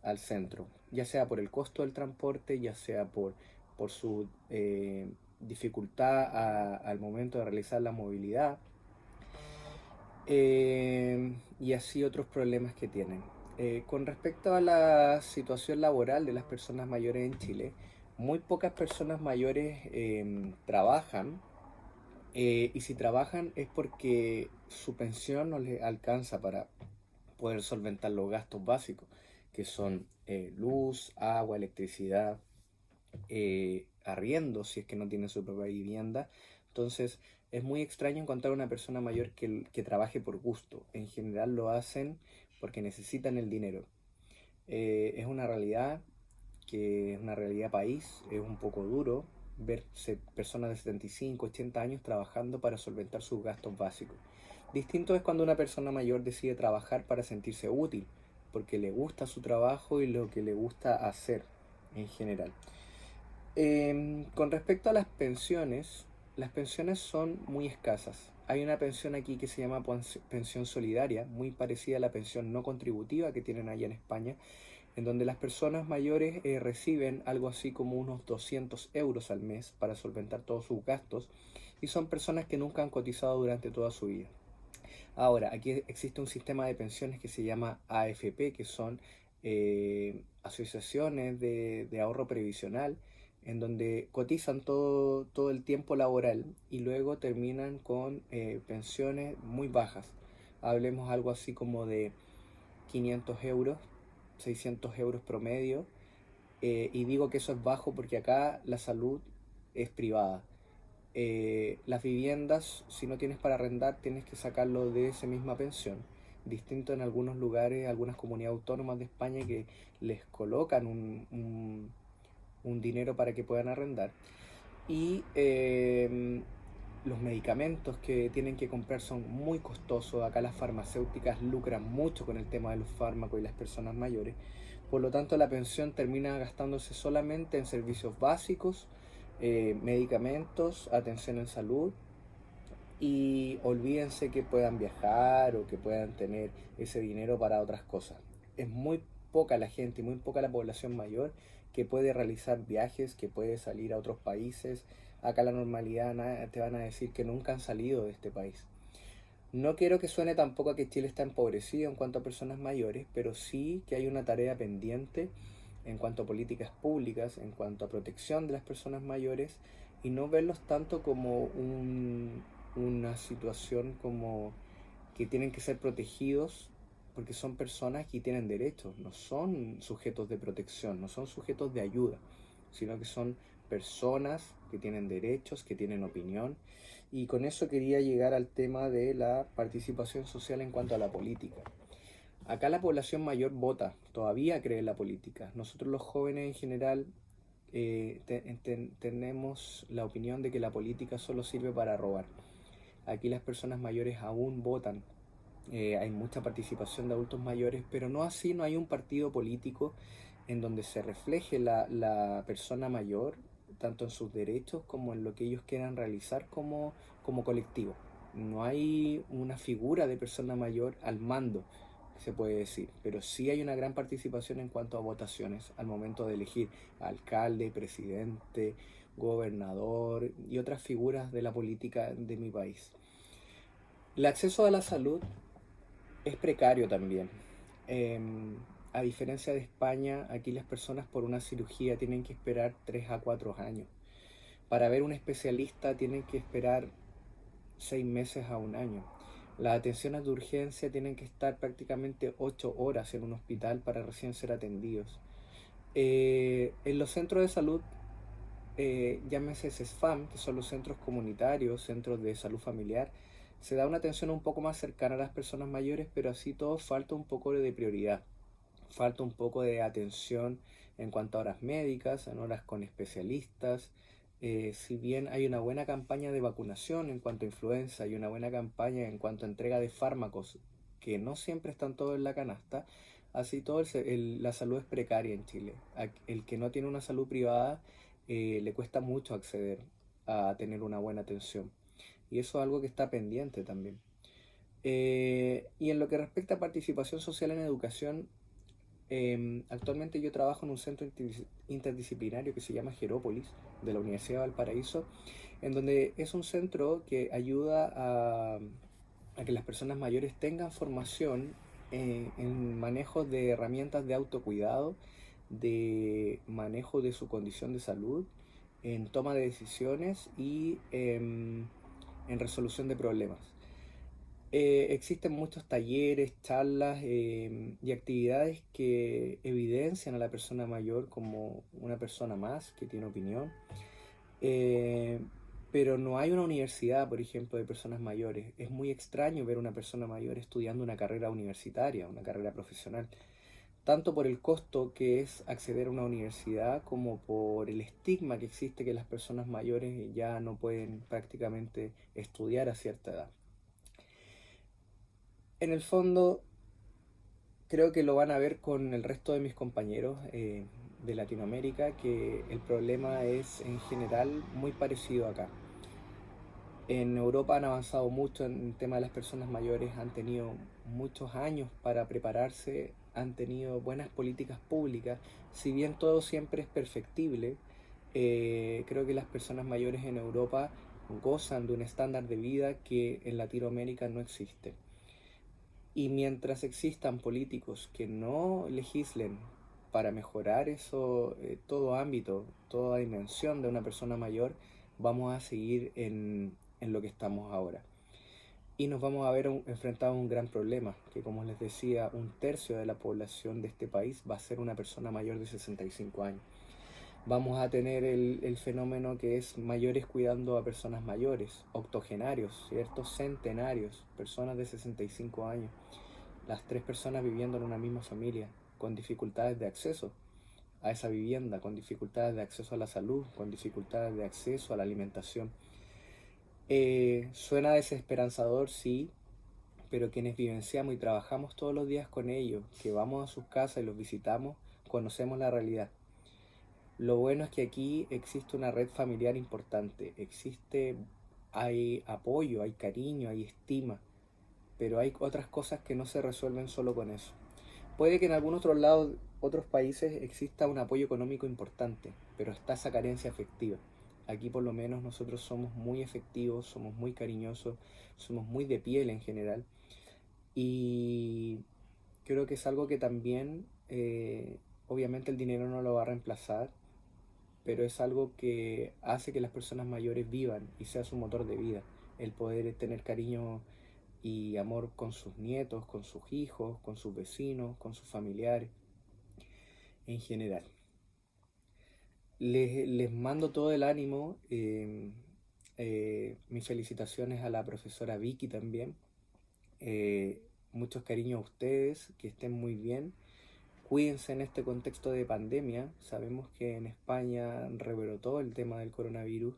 al centro, ya sea por el costo del transporte, ya sea por su dificultad al momento de realizar la movilidad, y así otros problemas que tienen. Con respecto a la situación laboral de las personas mayores en Chile, muy pocas personas mayores trabajan, y si trabajan es porque su pensión no les alcanza para poder solventar los gastos básicos, que son luz, agua, electricidad, arriendo, si es que no tiene su propia vivienda. Entonces es muy extraño encontrar una persona mayor que trabaje por gusto. En general lo hacen porque necesitan el dinero. Es una realidad que es una realidad país, es un poco duro verse personas de 75, 80 años trabajando para solventar sus gastos básicos. Distinto es cuando una persona mayor decide trabajar para sentirse útil, porque le gusta su trabajo y lo que le gusta hacer en general. Con respecto a las pensiones son muy escasas. Hay una pensión aquí que se llama pensión solidaria, muy parecida a la pensión no contributiva que tienen allá en España, en donde las personas mayores reciben algo así como unos 200 euros al mes para solventar todos sus gastos, y son personas que nunca han cotizado durante toda su vida. Ahora, aquí existe un sistema de pensiones que se llama AFP, que son asociaciones de ahorro previsional, en donde cotizan todo el tiempo laboral y luego terminan con pensiones muy bajas. Hablemos algo así como de 500 euros, 600 euros promedio, y digo que eso es bajo porque acá la salud es privada. Las viviendas, si no tienes para arrendar, tienes que sacarlo de esa misma pensión. Distinto en algunos lugares, algunas comunidades autónomas de España que les colocan un dinero para que puedan arrendar. Y los medicamentos que tienen que comprar son muy costosos. Acá las farmacéuticas lucran mucho con el tema de los fármacos y las personas mayores. Por lo tanto, la pensión termina gastándose solamente en servicios básicos, medicamentos, atención en salud, y olvídense que puedan viajar o que puedan tener ese dinero para otras cosas. Es muy poca la gente y muy poca la población mayor que puede realizar viajes, que puede salir a otros países. Acá la normalidad te van a decir que nunca han salido de este país. No quiero que suene tampoco a que Chile está empobrecido en cuanto a personas mayores, pero sí que hay una tarea pendiente en cuanto a políticas públicas, en cuanto a protección de las personas mayores, y no verlos tanto como una situación como que tienen que ser protegidos porque son personas que tienen derechos, no son sujetos de protección, no son sujetos de ayuda, sino que son personas que tienen derechos, que tienen opinión. Y con eso quería llegar al tema de la participación social en cuanto a la política. Acá la población mayor vota, todavía cree en la política. Nosotros los jóvenes en general tenemos la opinión de que la política solo sirve para robar. Aquí las personas mayores aún votan. Hay mucha participación de adultos mayores, pero no así, no hay un partido político en donde se refleje la persona mayor, tanto en sus derechos como en lo que ellos quieran realizar como colectivo. No hay una figura de persona mayor al mando, se puede decir, pero sí hay una gran participación en cuanto a votaciones al momento de elegir alcalde, presidente, gobernador y otras figuras de la política de mi país. El acceso a la salud es precario también. A diferencia de España, aquí las personas por una cirugía tienen que esperar 3 a 4 años. Para ver un especialista tienen que esperar 6 meses a un año. Las atenciones de urgencia tienen que estar prácticamente 8 horas en un hospital para recién ser atendidos. En los centros de salud, llámese CESFAM, que son los centros comunitarios, centros de salud familiar, se da una atención un poco más cercana a las personas mayores, pero así todo falta un poco de prioridad. Falta un poco de atención en cuanto a horas médicas, en horas con especialistas. Si bien hay una buena campaña de vacunación en cuanto a influenza y una buena campaña en cuanto a entrega de fármacos, que no siempre están todos en la canasta, así todo la salud es precaria en Chile. El que no tiene una salud privada le cuesta mucho acceder a tener una buena atención. Y eso es algo que está pendiente también. Y en lo que respecta a participación social en educación, actualmente yo trabajo en un centro interdisciplinario que se llama Jerópolis, de la Universidad de Valparaíso, en donde es un centro que ayuda a que las personas mayores tengan formación en manejo de herramientas de autocuidado, de manejo de su condición de salud, en toma de decisiones y en resolución de problemas. Existen muchos talleres, charlas y actividades que evidencian a la persona mayor como una persona más que tiene opinión, pero no hay una universidad, por ejemplo, de personas mayores. Es muy extraño ver una persona mayor estudiando una carrera universitaria, una carrera profesional, tanto por el costo que es acceder a una universidad como por el estigma que existe que las personas mayores ya no pueden prácticamente estudiar a cierta edad. En el fondo, creo que lo van a ver con el resto de mis compañeros de Latinoamérica, que el problema es en general muy parecido acá. En Europa han avanzado mucho en el tema de las personas mayores, han tenido muchos años para prepararse, han tenido buenas políticas públicas. Si bien todo siempre es perfectible, creo que las personas mayores en Europa gozan de un estándar de vida que en Latinoamérica no existe. Y mientras existan políticos que no legislen para mejorar eso, todo ámbito, toda dimensión de una persona mayor, vamos a seguir en lo que estamos ahora. Y nos vamos a ver enfrentados a un gran problema, que como les decía, 1/3 de la población de este país va a ser una persona mayor de 65 años. Vamos a tener el fenómeno que es mayores cuidando a personas mayores, octogenarios, ¿cierto? Centenarios, personas de 65 años. Las 3 personas viviendo en una misma familia, con dificultades de acceso a esa vivienda, con dificultades de acceso a la salud, con dificultades de acceso a la alimentación. Suena desesperanzador, sí, pero quienes vivenciamos y trabajamos todos los días con ellos, que vamos a sus casas y los visitamos, conocemos la realidad. Lo bueno es que aquí existe una red familiar importante, hay apoyo, hay cariño, hay estima, pero hay otras cosas que no se resuelven solo con eso. Puede que en algunos otros lados, otros países exista un apoyo económico importante, pero está esa carencia afectiva. Aquí por lo menos nosotros somos muy efectivos, somos muy cariñosos, somos muy de piel en general, y creo que es algo que también, obviamente el dinero no lo va a reemplazar, pero es algo que hace que las personas mayores vivan y sea su motor de vida, el poder tener cariño y amor con sus nietos, con sus hijos, con sus vecinos, con sus familiares en general. Les mando todo el ánimo, mis felicitaciones a la profesora Vicky también, muchos cariños a ustedes, que estén muy bien. Cuídense en este contexto de pandemia. Sabemos que en España rebrotó el tema del coronavirus.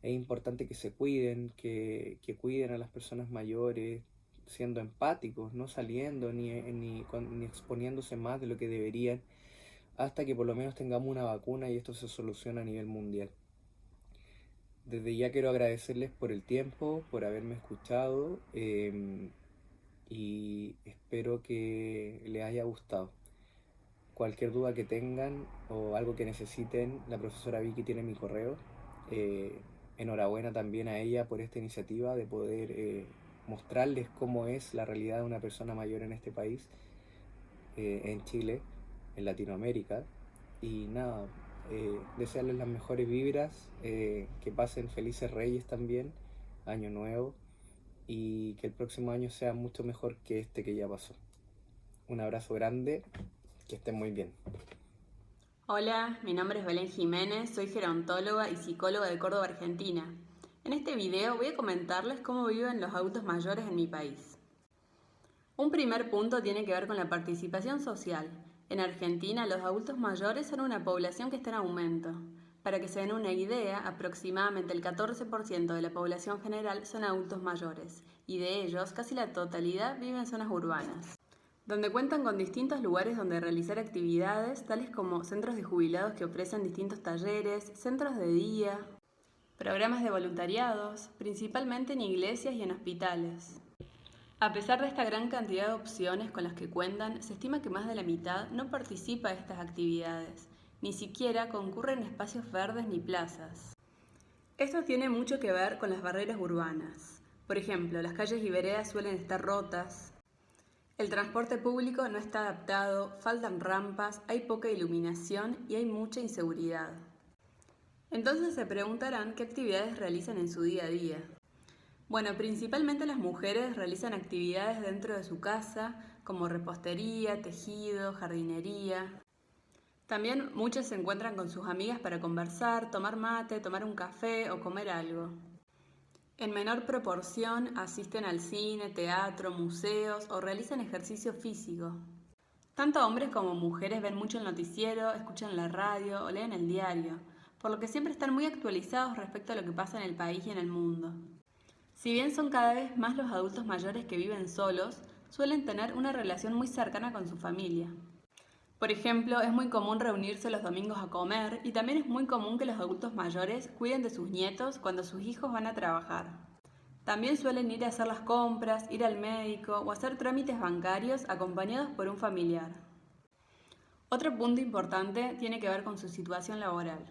Es importante que se cuiden, que cuiden a las personas mayores, siendo empáticos, no saliendo ni exponiéndose más de lo que deberían, hasta que por lo menos tengamos una vacuna y esto se soluciona a nivel mundial. Desde ya quiero agradecerles por el tiempo, por haberme escuchado, y espero que les haya gustado. Cualquier duda que tengan o algo que necesiten, la profesora Vicky tiene mi correo. Enhorabuena también a ella por esta iniciativa de poder mostrarles cómo es la realidad de una persona mayor en este país, en Chile, en Latinoamérica. Y nada, desearles las mejores vibras, que pasen felices Reyes también, Año Nuevo, y que el próximo año sea mucho mejor que este que ya pasó. Un abrazo grande. Que estén muy bien. Hola, mi nombre es Belén Jiménez, soy gerontóloga y psicóloga de Córdoba, Argentina. En este video voy a comentarles cómo viven los adultos mayores en mi país. Un primer punto tiene que ver con la participación social. En Argentina, los adultos mayores son una población que está en aumento. Para que se den una idea, aproximadamente el 14% de la población general son adultos mayores, y de ellos casi la totalidad vive en zonas urbanas, donde cuentan con distintos lugares donde realizar actividades, tales como centros de jubilados que ofrecen distintos talleres, centros de día, programas de voluntariados, principalmente en iglesias y en hospitales. A pesar de esta gran cantidad de opciones con las que cuentan, se estima que más de la mitad no participa de estas actividades, ni siquiera concurre en espacios verdes ni plazas. Esto tiene mucho que ver con las barreras urbanas. Por ejemplo, las calles y veredas suelen estar rotas. El transporte público no está adaptado, faltan rampas, hay poca iluminación y hay mucha inseguridad. Entonces se preguntarán qué actividades realizan en su día a día. Bueno, principalmente las mujeres realizan actividades dentro de su casa, como repostería, tejido, jardinería. También muchas se encuentran con sus amigas para conversar, tomar mate, tomar un café o comer algo. En menor proporción asisten al cine, teatro, museos o realizan ejercicio físico. Tanto hombres como mujeres ven mucho el noticiero, escuchan la radio o leen el diario, por lo que siempre están muy actualizados respecto a lo que pasa en el país y en el mundo. Si bien son cada vez más los adultos mayores que viven solos, suelen tener una relación muy cercana con su familia. Por ejemplo, es muy común reunirse los domingos a comer y también es muy común que los adultos mayores cuiden de sus nietos cuando sus hijos van a trabajar. También suelen ir a hacer las compras, ir al médico o hacer trámites bancarios acompañados por un familiar. Otro punto importante tiene que ver con su situación laboral.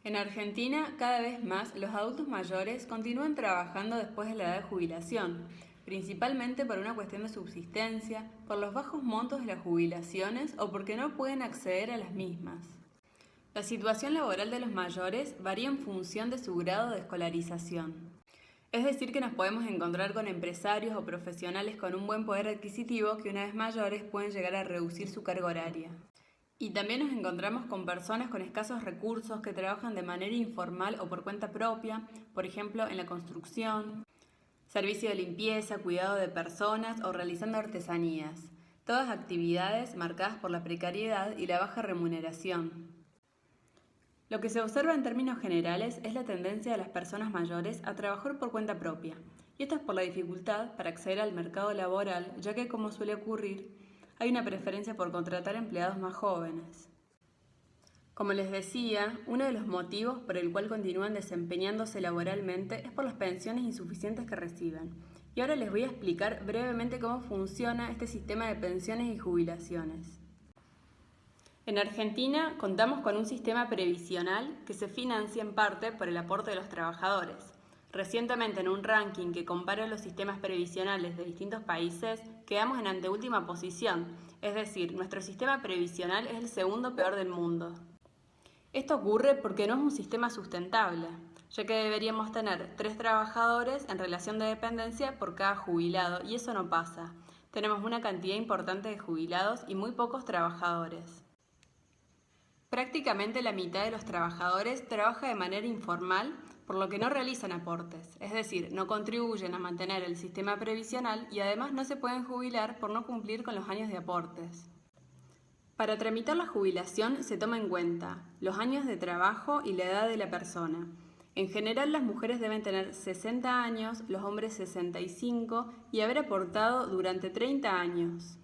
En Argentina, cada vez más los adultos mayores continúan trabajando después de la edad de jubilación, principalmente por una cuestión de subsistencia, por los bajos montos de las jubilaciones o porque no pueden acceder a las mismas. La situación laboral de los mayores varía en función de su grado de escolarización. Es decir, que nos podemos encontrar con empresarios o profesionales con un buen poder adquisitivo que una vez mayores pueden llegar a reducir su carga horaria. Y también nos encontramos con personas con escasos recursos que trabajan de manera informal o por cuenta propia, por ejemplo en la construcción, servicio de limpieza, cuidado de personas o realizando artesanías, todas actividades marcadas por la precariedad y la baja remuneración. Lo que se observa en términos generales es la tendencia de las personas mayores a trabajar por cuenta propia, y esto es por la dificultad para acceder al mercado laboral, ya que, como suele ocurrir, hay una preferencia por contratar empleados más jóvenes. Como les decía, uno de los motivos por el cual continúan desempeñándose laboralmente es por las pensiones insuficientes que reciben. Y ahora les voy a explicar brevemente cómo funciona este sistema de pensiones y jubilaciones. En Argentina contamos con un sistema previsional que se financia en parte por el aporte de los trabajadores. Recientemente, en un ranking que compara los sistemas previsionales de distintos países, quedamos en anteúltima posición, es decir, nuestro sistema previsional es el segundo peor del mundo. Esto ocurre porque no es un sistema sustentable, ya que deberíamos tener 3 trabajadores en relación de dependencia por cada jubilado, y eso no pasa. Tenemos una cantidad importante de jubilados y muy pocos trabajadores. Prácticamente la mitad de los trabajadores trabaja de manera informal, por lo que no realizan aportes, es decir, no contribuyen a mantener el sistema previsional y además no se pueden jubilar por no cumplir con los años de aportes. Para tramitar la jubilación se toma en cuenta los años de trabajo y la edad de la persona. En general, las mujeres deben tener 60 años, los hombres 65 y haber aportado durante 30 años.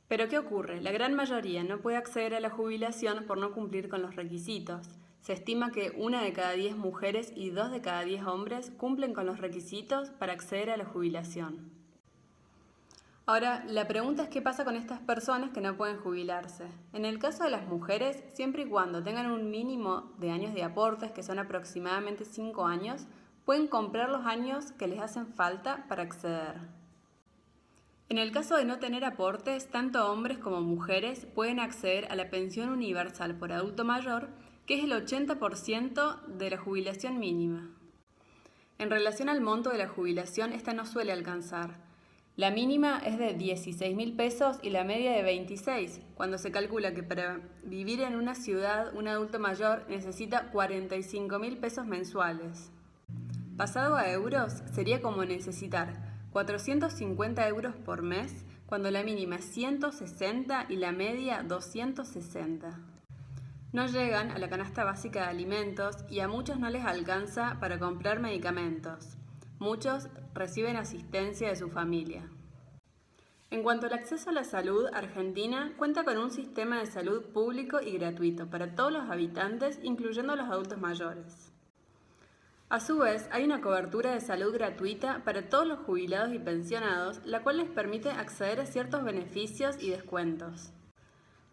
Pero ¿qué ocurre? La gran mayoría no puede acceder a la jubilación por no cumplir con los requisitos. Se estima que 1 de cada 10 mujeres y 2 de cada 10 hombres cumplen con los requisitos para acceder a la jubilación. Ahora, la pregunta es qué pasa con estas personas que no pueden jubilarse. En el caso de las mujeres, siempre y cuando tengan un mínimo de años de aportes, que son aproximadamente 5 años, pueden comprar los años que les hacen falta para acceder. En el caso de no tener aportes, tanto hombres como mujeres pueden acceder a la pensión universal por adulto mayor, que es el 80% de la jubilación mínima. En relación al monto de la jubilación, esta no suele alcanzar. La mínima es de 16.000 pesos y la media de 26, cuando se calcula que para vivir en una ciudad un adulto mayor necesita 45.000 pesos mensuales. Pasado a euros, sería como necesitar 450 euros por mes, cuando la mínima es 160 y la media 260. No llegan a la canasta básica de alimentos y a muchos no les alcanza para comprar medicamentos. Muchos reciben asistencia de su familia. En cuanto al acceso a la salud, Argentina cuenta con un sistema de salud público y gratuito para todos los habitantes, incluyendo a los adultos mayores. A su vez, hay una cobertura de salud gratuita para todos los jubilados y pensionados, la cual les permite acceder a ciertos beneficios y descuentos.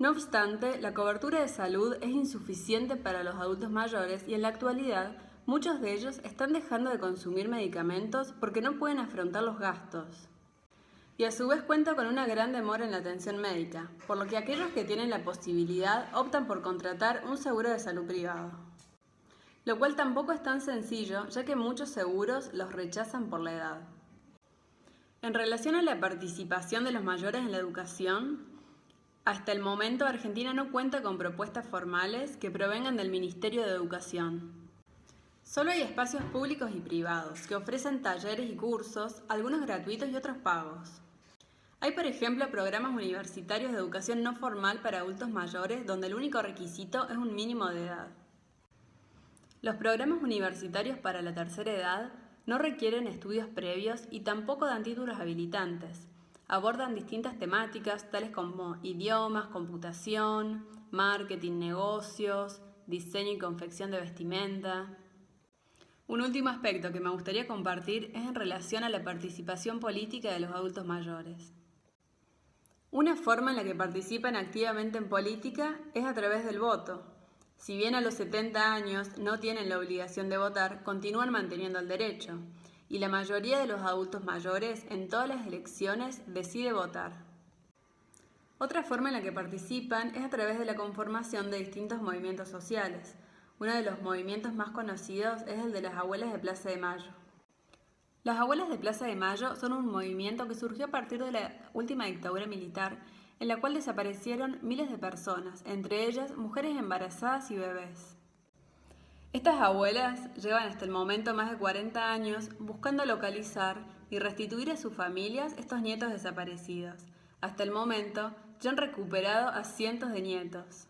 No obstante, la cobertura de salud es insuficiente para los adultos mayores y en la actualidad muchos de ellos están dejando de consumir medicamentos porque no pueden afrontar los gastos. y a su vez cuenta con una gran demora en la atención médica, por lo que aquellos que tienen la posibilidad optan por contratar un seguro de salud privado. Lo cual tampoco es tan sencillo, ya que muchos seguros los rechazan por la edad. En relación a la participación de los mayores en la educación, hasta el momento Argentina no cuenta con propuestas formales que provengan del Ministerio de Educación. Solo hay espacios públicos y privados que ofrecen talleres y cursos, algunos gratuitos y otros pagos. Hay, por ejemplo, programas universitarios de educación no formal para adultos mayores donde el único requisito es un mínimo de edad. Los programas universitarios para la tercera edad no requieren estudios previos y tampoco dan títulos habilitantes. Abordan distintas temáticas tales como idiomas, computación, marketing, negocios, diseño y confección de vestimenta. Un último aspecto que me gustaría compartir es en relación a la participación política de los adultos mayores. Una forma en la que participan activamente en política es a través del voto. Si bien a los 70 años no tienen la obligación de votar, continúan manteniendo el derecho, y la mayoría de los adultos mayores en todas las elecciones decide votar. Otra forma en la que participan es a través de la conformación de distintos movimientos sociales. Uno de los movimientos más conocidos es el de las Abuelas de Plaza de Mayo. Las Abuelas de Plaza de Mayo son un movimiento que surgió a partir de la última dictadura militar, en la cual desaparecieron miles de personas, entre ellas mujeres embarazadas y bebés. Estas abuelas llevan hasta el momento más de 40 años buscando localizar y restituir a sus familias estos nietos desaparecidos. Hasta el momento ya han recuperado a cientos de nietos.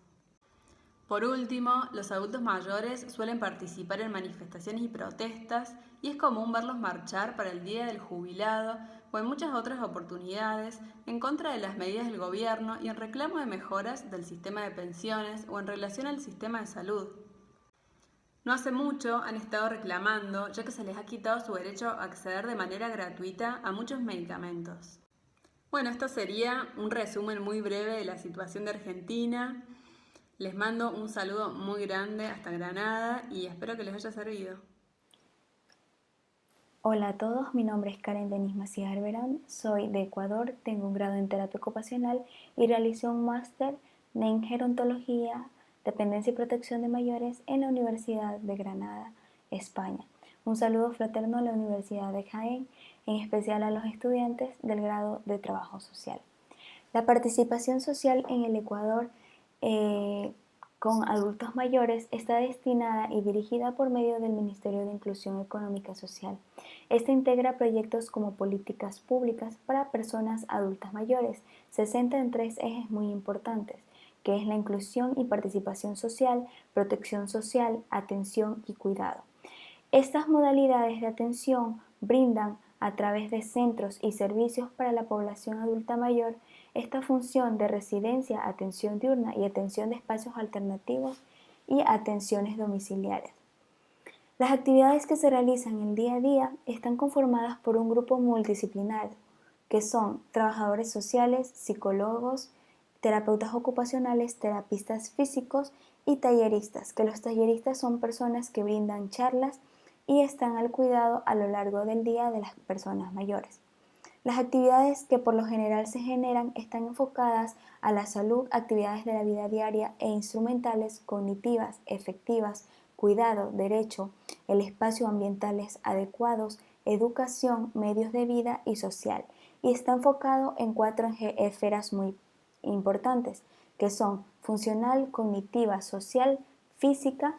Por último, los adultos mayores suelen participar en manifestaciones y protestas y es común verlos marchar para el Día del Jubilado o en muchas otras oportunidades en contra de las medidas del gobierno y en reclamo de mejoras del sistema de pensiones o en relación al sistema de salud. No hace mucho han estado reclamando, ya que se les ha quitado su derecho a acceder de manera gratuita a muchos medicamentos. Bueno, esto sería un resumen muy breve de la situación de Argentina. Les mando un saludo muy grande hasta Granada y espero que les haya servido. Hola a todos, mi nombre es Karen Denise Macías Arberán, soy de Ecuador, tengo un grado en terapia ocupacional y realicé un máster en gerontología, dependencia y protección de mayores en la Universidad de Granada, España. Un saludo fraterno a la Universidad de Jaén, en especial a los estudiantes del grado de trabajo social. La participación social en el Ecuador con adultos mayores está destinada y dirigida por medio del Ministerio de Inclusión Económica Social. Esta integra proyectos como políticas públicas para personas adultas mayores. Se centra en 3 ejes muy importantes, que es la inclusión y participación social, protección social, atención y cuidado. Estas modalidades de atención brindan a través de centros y servicios para la población adulta mayor esta función de residencia, atención diurna y atención de espacios alternativos y atenciones domiciliarias. Las actividades que se realizan el día a día están conformadas por un grupo multidisciplinario, que son trabajadores sociales, psicólogos, terapeutas ocupacionales, terapistas físicos y talleristas, que los talleristas son personas que brindan charlas y están al cuidado a lo largo del día de las personas mayores. Las actividades que por lo general se generan están enfocadas a la salud, actividades de la vida diaria e instrumentales, cognitivas, efectivas, cuidado, derecho, el espacio ambientales adecuados, educación, medios de vida y social. Y está enfocado en 4 esferas muy importantes, que son funcional, cognitiva, social, física,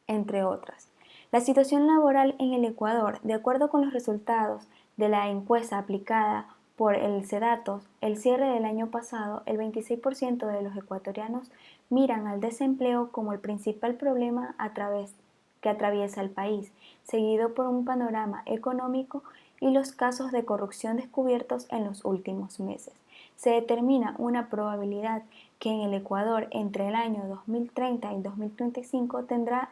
entre otras. La situación laboral en el Ecuador, de acuerdo con los resultados de la encuesta aplicada por el SEDATOS, el cierre del año pasado, el 26% de los ecuatorianos miran al desempleo como el principal problema que atraviesa el país, seguido por un panorama económico y los casos de corrupción descubiertos en los últimos meses. Se determina una probabilidad que en el Ecuador entre el año 2030 y 2035 tendrá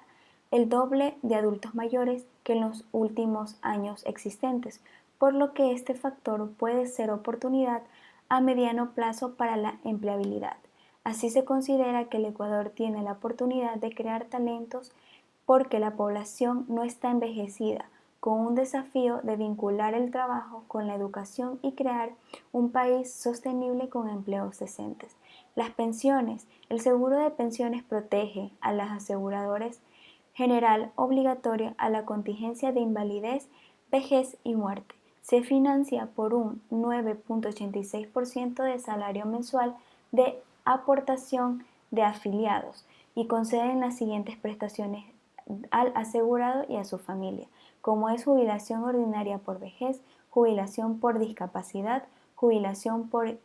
el doble de adultos mayores que en los últimos años existentes, por lo que este factor puede ser oportunidad a mediano plazo para la empleabilidad. Así se considera que el Ecuador tiene la oportunidad de crear talentos porque la población no está envejecida, con un desafío de vincular el trabajo con la educación y crear un país sostenible con empleos decentes. Las pensiones. El seguro de pensiones protege a las aseguradoras general obligatoria a la contingencia de invalidez, vejez y muerte. Se financia por un 9.86% de salario mensual de aportación de afiliados y conceden las siguientes prestaciones al asegurado y a su familia, como es jubilación ordinaria por vejez, jubilación por discapacidad, jubilación por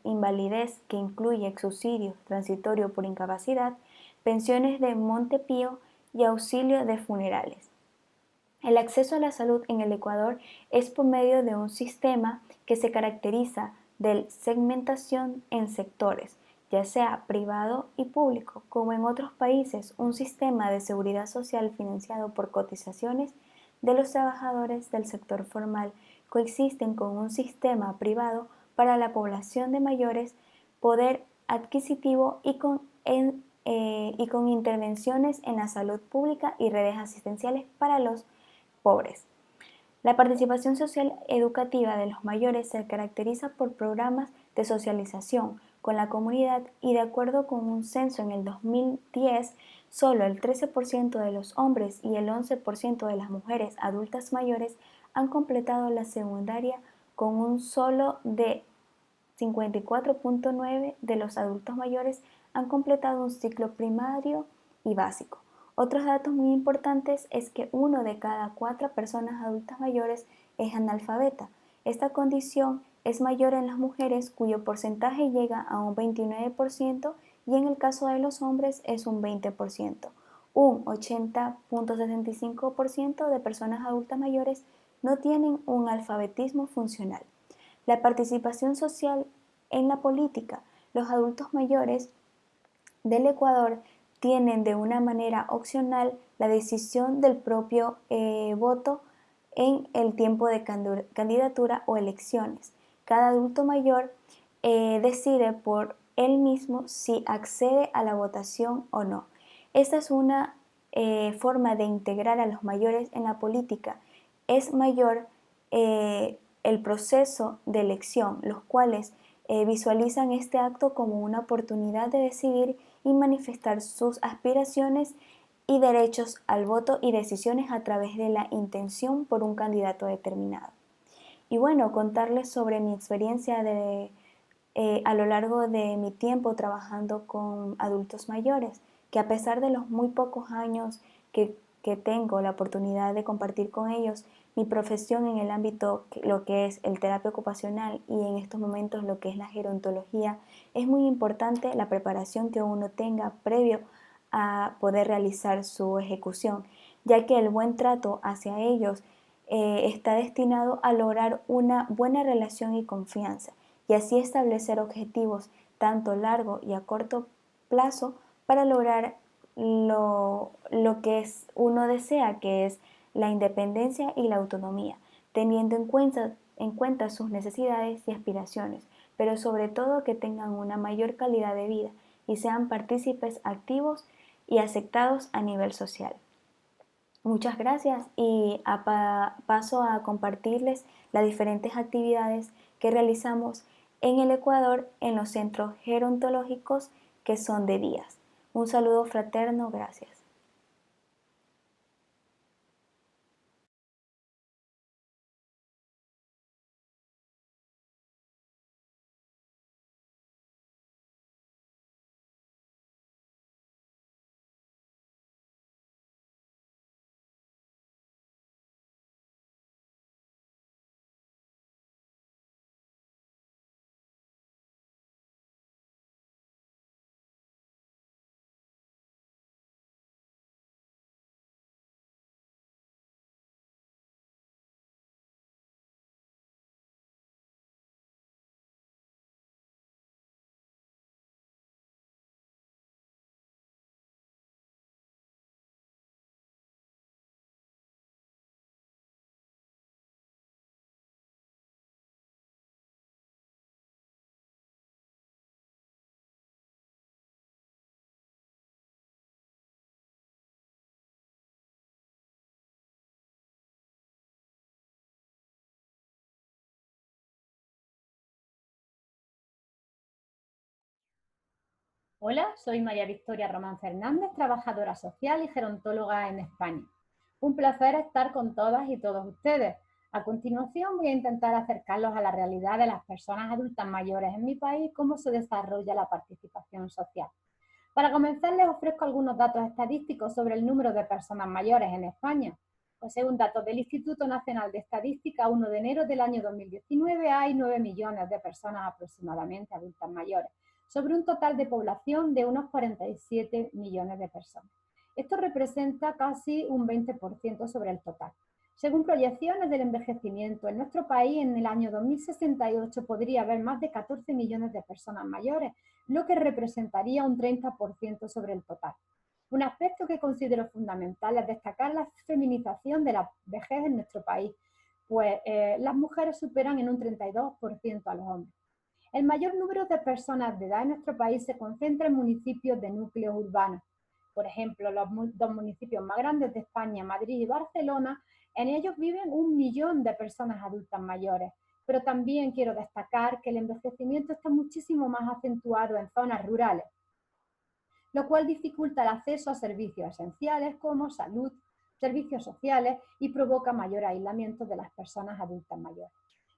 invalidez que incluye subsidio transitorio por incapacidad, pensiones de Montepío y auxilio de funerales. El acceso a la salud en el Ecuador es por medio de un sistema que se caracteriza de segmentación en sectores, ya sea privado y público, como en otros países, un sistema de seguridad social financiado por cotizaciones de los trabajadores del sector formal coexisten con un sistema privado para la población de mayores poder adquisitivo y con intervenciones en la salud pública y redes asistenciales para los pobres. La participación social educativa de los mayores se caracteriza por programas de socialización con la comunidad y de acuerdo con un censo en el 2010, solo el 13% de los hombres y el 11% de las mujeres adultas mayores han completado la secundaria con un solo de 54.9% de los adultos mayores han completado un ciclo primario y básico. Otros datos muy importantes es que 1 de cada 4 personas adultas mayores es analfabeta. Esta condición es mayor en las mujeres cuyo porcentaje llega a un 29% y en el caso de los hombres es un 20%. Un 80.65% de personas adultas mayores no tienen un alfabetismo funcional. La participación social en la política. Los adultos mayores del Ecuador tienen de una manera opcional la decisión del propio voto en el tiempo de candidatura o elecciones. Cada adulto mayor decide por él mismo si accede a la votación o no. Esta es una forma de integrar a los mayores en la política. Es mayor el proceso de elección, los cuales visualizan este acto como una oportunidad de decidir y manifestar sus aspiraciones y derechos al voto y decisiones a través de la intención por un candidato determinado. Y bueno, contarles sobre mi experiencia a lo largo de mi tiempo trabajando con adultos mayores, que a pesar de los muy pocos años que tengo la oportunidad de compartir con ellos, mi profesión en el ámbito, lo que es el terapia ocupacional y en estos momentos lo que es la gerontología, es muy importante la preparación que uno tenga previo a poder realizar su ejecución, ya que el buen trato hacia ellos está destinado a lograr una buena relación y confianza y así establecer objetivos tanto largo y a corto plazo para lograr lo que uno desea, que es la independencia y la autonomía, teniendo en cuenta sus necesidades y aspiraciones, pero sobre todo que tengan una mayor calidad de vida y sean partícipes activos y aceptados a nivel social. Muchas gracias y paso a compartirles las diferentes actividades que realizamos en el Ecuador en los centros gerontológicos que son de días. Un saludo fraterno, gracias. Hola, soy María Victoria Román Fernández, trabajadora social y gerontóloga en España. Un placer estar con todas y todos ustedes. A continuación voy a intentar acercarlos a la realidad de las personas adultas mayores en mi país y cómo se desarrolla la participación social. Para comenzar, les ofrezco algunos datos estadísticos sobre el número de personas mayores en España. Pues según datos del Instituto Nacional de Estadística, 1 de enero del año 2019 hay 9 millones de personas aproximadamente adultas mayores, sobre un total de población de unos 47 millones de personas. Esto representa casi un 20% sobre el total. Según proyecciones del envejecimiento, en nuestro país en el año 2068 podría haber más de 14 millones de personas mayores, lo que representaría un 30% sobre el total. Un aspecto que considero fundamental es destacar la feminización de la vejez en nuestro país, pues las mujeres superan en un 32% a los hombres. El mayor número de personas de edad en nuestro país se concentra en municipios de núcleos urbanos. Por ejemplo, los dos municipios más grandes de España, Madrid y Barcelona, en ellos viven 1 millón de personas adultas mayores. Pero también quiero destacar que el envejecimiento está muchísimo más acentuado en zonas rurales, lo cual dificulta el acceso a servicios esenciales como salud, servicios sociales y provoca mayor aislamiento de las personas adultas mayores.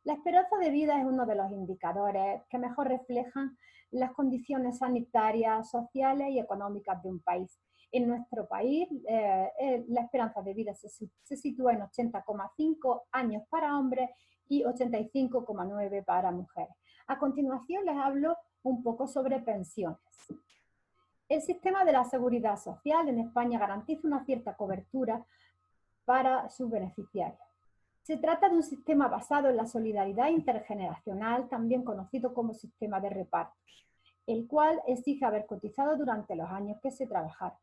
La esperanza de vida es uno de los indicadores que mejor reflejan las condiciones sanitarias, sociales y económicas de un país. En nuestro país, la esperanza de vida se sitúa en 80,5 años para hombres y 85,9 para mujeres. A continuación les hablo un poco sobre pensiones. El sistema de la seguridad social en España garantiza una cierta cobertura para sus beneficiarios. Se trata de un sistema basado en la solidaridad intergeneracional, también conocido como sistema de reparto, el cual exige haber cotizado durante los años que se trabajaron.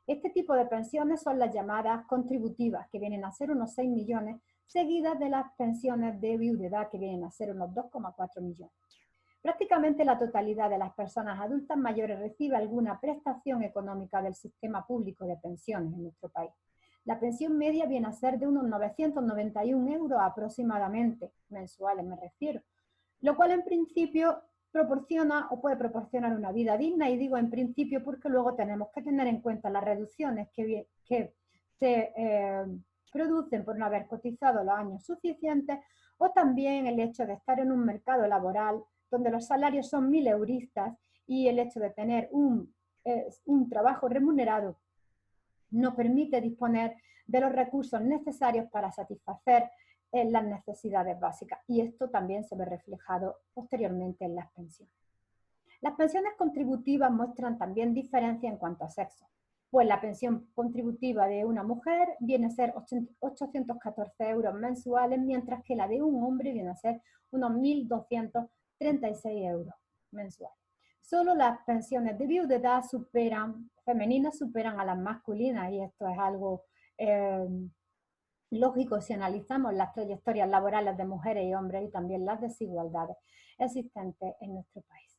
Este tipo de pensiones son las llamadas contributivas, que vienen a ser unos 6 millones, seguidas de las pensiones de viudedad, que vienen a ser unos 2,4 millones. Prácticamente la totalidad de las personas adultas mayores recibe alguna prestación económica del sistema público de pensiones en nuestro país. La pensión media viene a ser de unos 991 euros aproximadamente, mensuales me refiero, lo cual en principio proporciona o puede proporcionar una vida digna, y digo en principio porque luego tenemos que tener en cuenta las reducciones que se producen por no haber cotizado los años suficientes, o también el hecho de estar en un mercado laboral donde los salarios son mileuristas y el hecho de tener un trabajo remunerado no permite disponer de los recursos necesarios para satisfacer las necesidades básicas, y esto también se ve reflejado posteriormente en las pensiones. Las pensiones contributivas muestran también diferencia en cuanto a sexo, pues la pensión contributiva de una mujer viene a ser 814 euros mensuales, mientras que la de un hombre viene a ser unos 1.236 euros mensuales. Solo las pensiones de viudedad femeninas superan a las masculinas, y esto es algo lógico si analizamos las trayectorias laborales de mujeres y hombres y también las desigualdades existentes en nuestro país.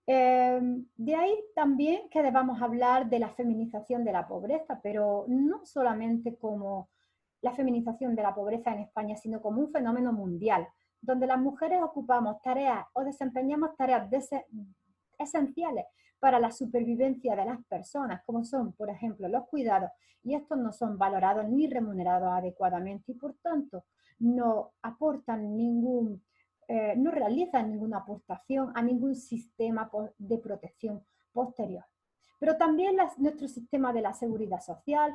De ahí también que debamos hablar de la feminización de la pobreza, pero no solamente como la feminización de la pobreza en España, sino como un fenómeno mundial, donde las mujeres ocupamos tareas o desempeñamos tareas esenciales para la supervivencia de las personas, como son, por ejemplo, los cuidados, y estos no son valorados ni remunerados adecuadamente y, por tanto, no aportan no realizan ninguna aportación a ningún sistema de protección posterior. Pero también nuestro sistema de la seguridad social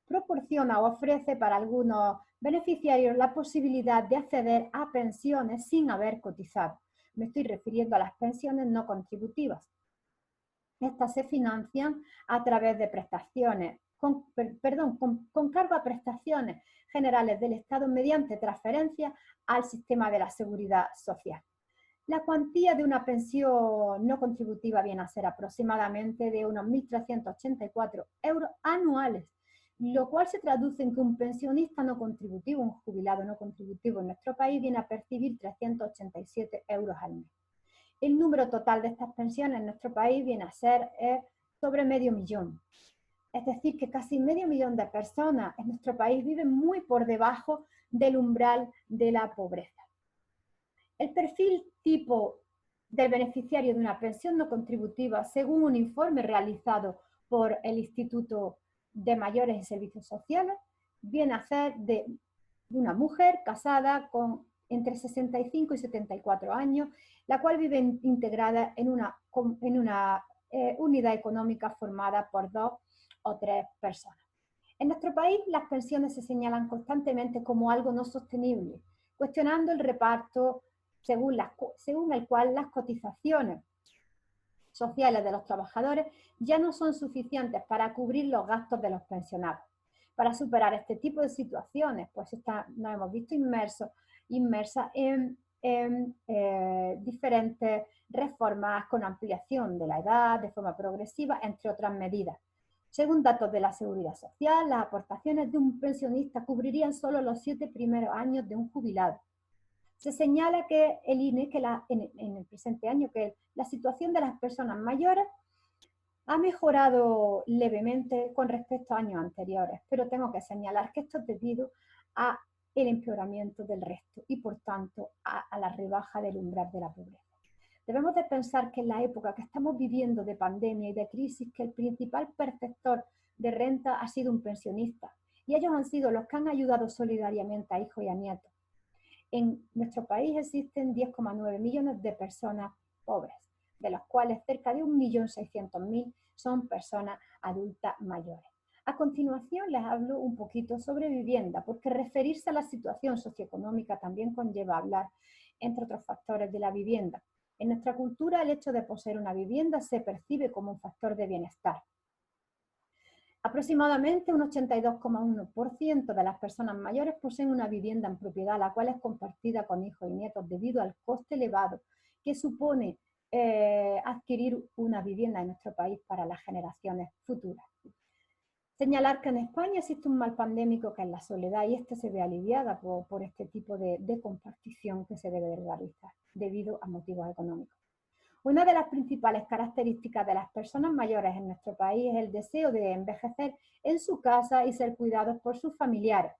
proporciona o ofrece para algunos beneficiarios la posibilidad de acceder a pensiones sin haber cotizado. Me estoy refiriendo a las pensiones no contributivas. Estas se financian a través de prestaciones, con cargo a prestaciones generales del Estado mediante transferencia al sistema de la seguridad social. La cuantía de una pensión no contributiva viene a ser aproximadamente de unos 1.384 euros anuales, lo cual se traduce en que un pensionista no contributivo, un jubilado no contributivo en nuestro país, viene a percibir 387 euros al mes. El número total de estas pensiones en nuestro país viene a ser sobre 500.000. Es decir, que casi 500.000 de personas en nuestro país viven muy por debajo del umbral de la pobreza. El perfil tipo del beneficiario de una pensión no contributiva, según un informe realizado por el Instituto de Mayores y Servicios Sociales, viene a ser de una mujer casada con entre 65 y 74 años, la cual vive integrada en una unidad económica formada por 2 o 3 personas. En nuestro país, las pensiones se señalan constantemente como algo no sostenible, cuestionando el reparto según el cual las cotizaciones sociales de los trabajadores ya no son suficientes para cubrir los gastos de los pensionados. Para superar este tipo de situaciones, pues nos hemos visto inmersas en diferentes reformas con ampliación de la edad de forma progresiva, entre otras medidas. Según datos de la Seguridad Social, las aportaciones de un pensionista cubrirían solo los 7 primeros años de un jubilado. Se señala que el INE, en el presente año, que la situación de las personas mayores ha mejorado levemente con respecto a años anteriores, pero tengo que señalar que esto es debido al empeoramiento del resto y, por tanto, a la rebaja del umbral de la pobreza. Debemos de pensar que en la época que estamos viviendo de pandemia y de crisis, que el principal perceptor de renta ha sido un pensionista, y ellos han sido los que han ayudado solidariamente a hijos y a nietos. En nuestro país existen 10,9 millones de personas pobres, de los cuales cerca de 1.600.000 son personas adultas mayores. A continuación les hablo un poquito sobre vivienda, porque referirse a la situación socioeconómica también conlleva hablar, entre otros factores, de la vivienda. En nuestra cultura, el hecho de poseer una vivienda se percibe como un factor de bienestar. Aproximadamente un 82,1% de las personas mayores poseen una vivienda en propiedad, la cual es compartida con hijos y nietos debido al coste elevado que supone adquirir una vivienda en nuestro país para las generaciones futuras. Señalar que en España existe un mal pandémico que es la soledad, y esta se ve aliviada por este tipo de compartición que se debe realizar debido a motivos económicos. Una de las principales características de las personas mayores en nuestro país es el deseo de envejecer en su casa y ser cuidados por sus familiares.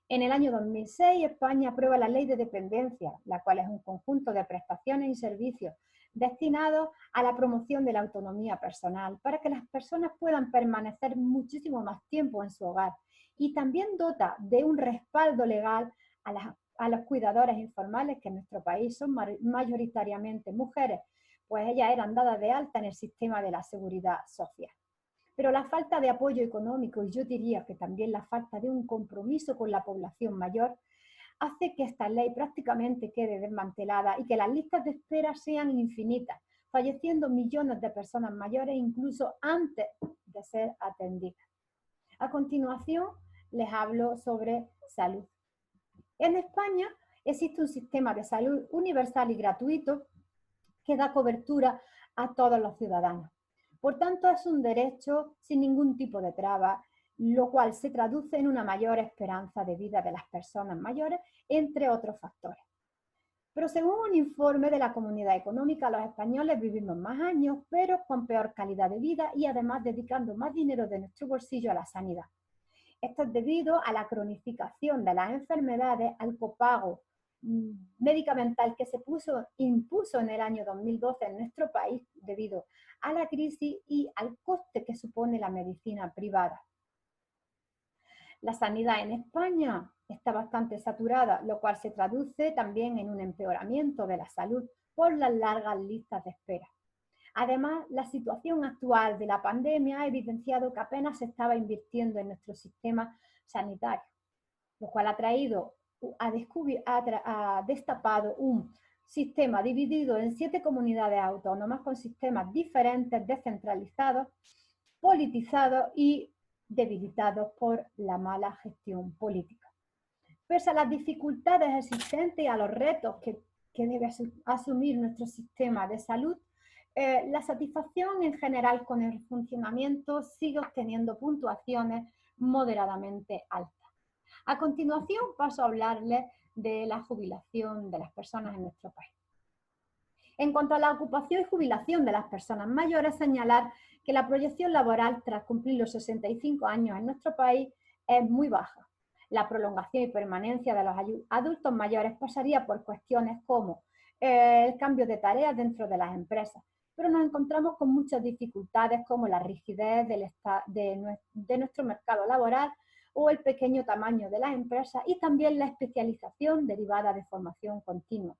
En el año 2006, España aprueba la Ley de Dependencia, la cual es un conjunto de prestaciones y servicios destinados a la promoción de la autonomía personal para que las personas puedan permanecer muchísimo más tiempo en su hogar, y también dota de un respaldo legal a los cuidadores informales, que en nuestro país son mayoritariamente mujeres, pues ellas eran dadas de alta en el sistema de la seguridad social. Pero la falta de apoyo económico, y yo diría que también la falta de un compromiso con la población mayor, hace que esta ley prácticamente quede desmantelada y que las listas de espera sean infinitas, falleciendo millones de personas mayores incluso antes de ser atendidas. A continuación, les hablo sobre salud. En España existe un sistema de salud universal y gratuito que da cobertura a todos los ciudadanos. Por tanto, es un derecho sin ningún tipo de traba, lo cual se traduce en una mayor esperanza de vida de las personas mayores, entre otros factores. Pero según un informe de la Comunidad Económica, los españoles vivimos más años, pero con peor calidad de vida y además dedicando más dinero de nuestro bolsillo a la sanidad. Esto es debido a la cronificación de las enfermedades, al copago medicamental que se impuso en el año 2012 en nuestro país debido a la crisis y al coste que supone la medicina privada. La sanidad en España está bastante saturada, lo cual se traduce también en un empeoramiento de la salud por las largas listas de espera. Además, la situación actual de la pandemia ha evidenciado que apenas se estaba invirtiendo en nuestro sistema sanitario, lo cual ha destapado un sistema dividido en 7 comunidades autónomas con sistemas diferentes, descentralizados, politizados y debilitados por la mala gestión política. Pese a las dificultades existentes y a los retos que debe asumir nuestro sistema de salud, la satisfacción en general con el funcionamiento sigue obteniendo puntuaciones moderadamente altas. A continuación paso a hablarles de la jubilación de las personas en nuestro país. En cuanto a la ocupación y jubilación de las personas mayores, señalar que la proyección laboral tras cumplir los 65 años en nuestro país es muy baja. La prolongación y permanencia de los adultos mayores pasaría por cuestiones como el cambio de tareas dentro de las empresas, pero nos encontramos con muchas dificultades como la rigidez de nuestro mercado laboral o el pequeño tamaño de las empresas y también la especialización derivada de formación continua.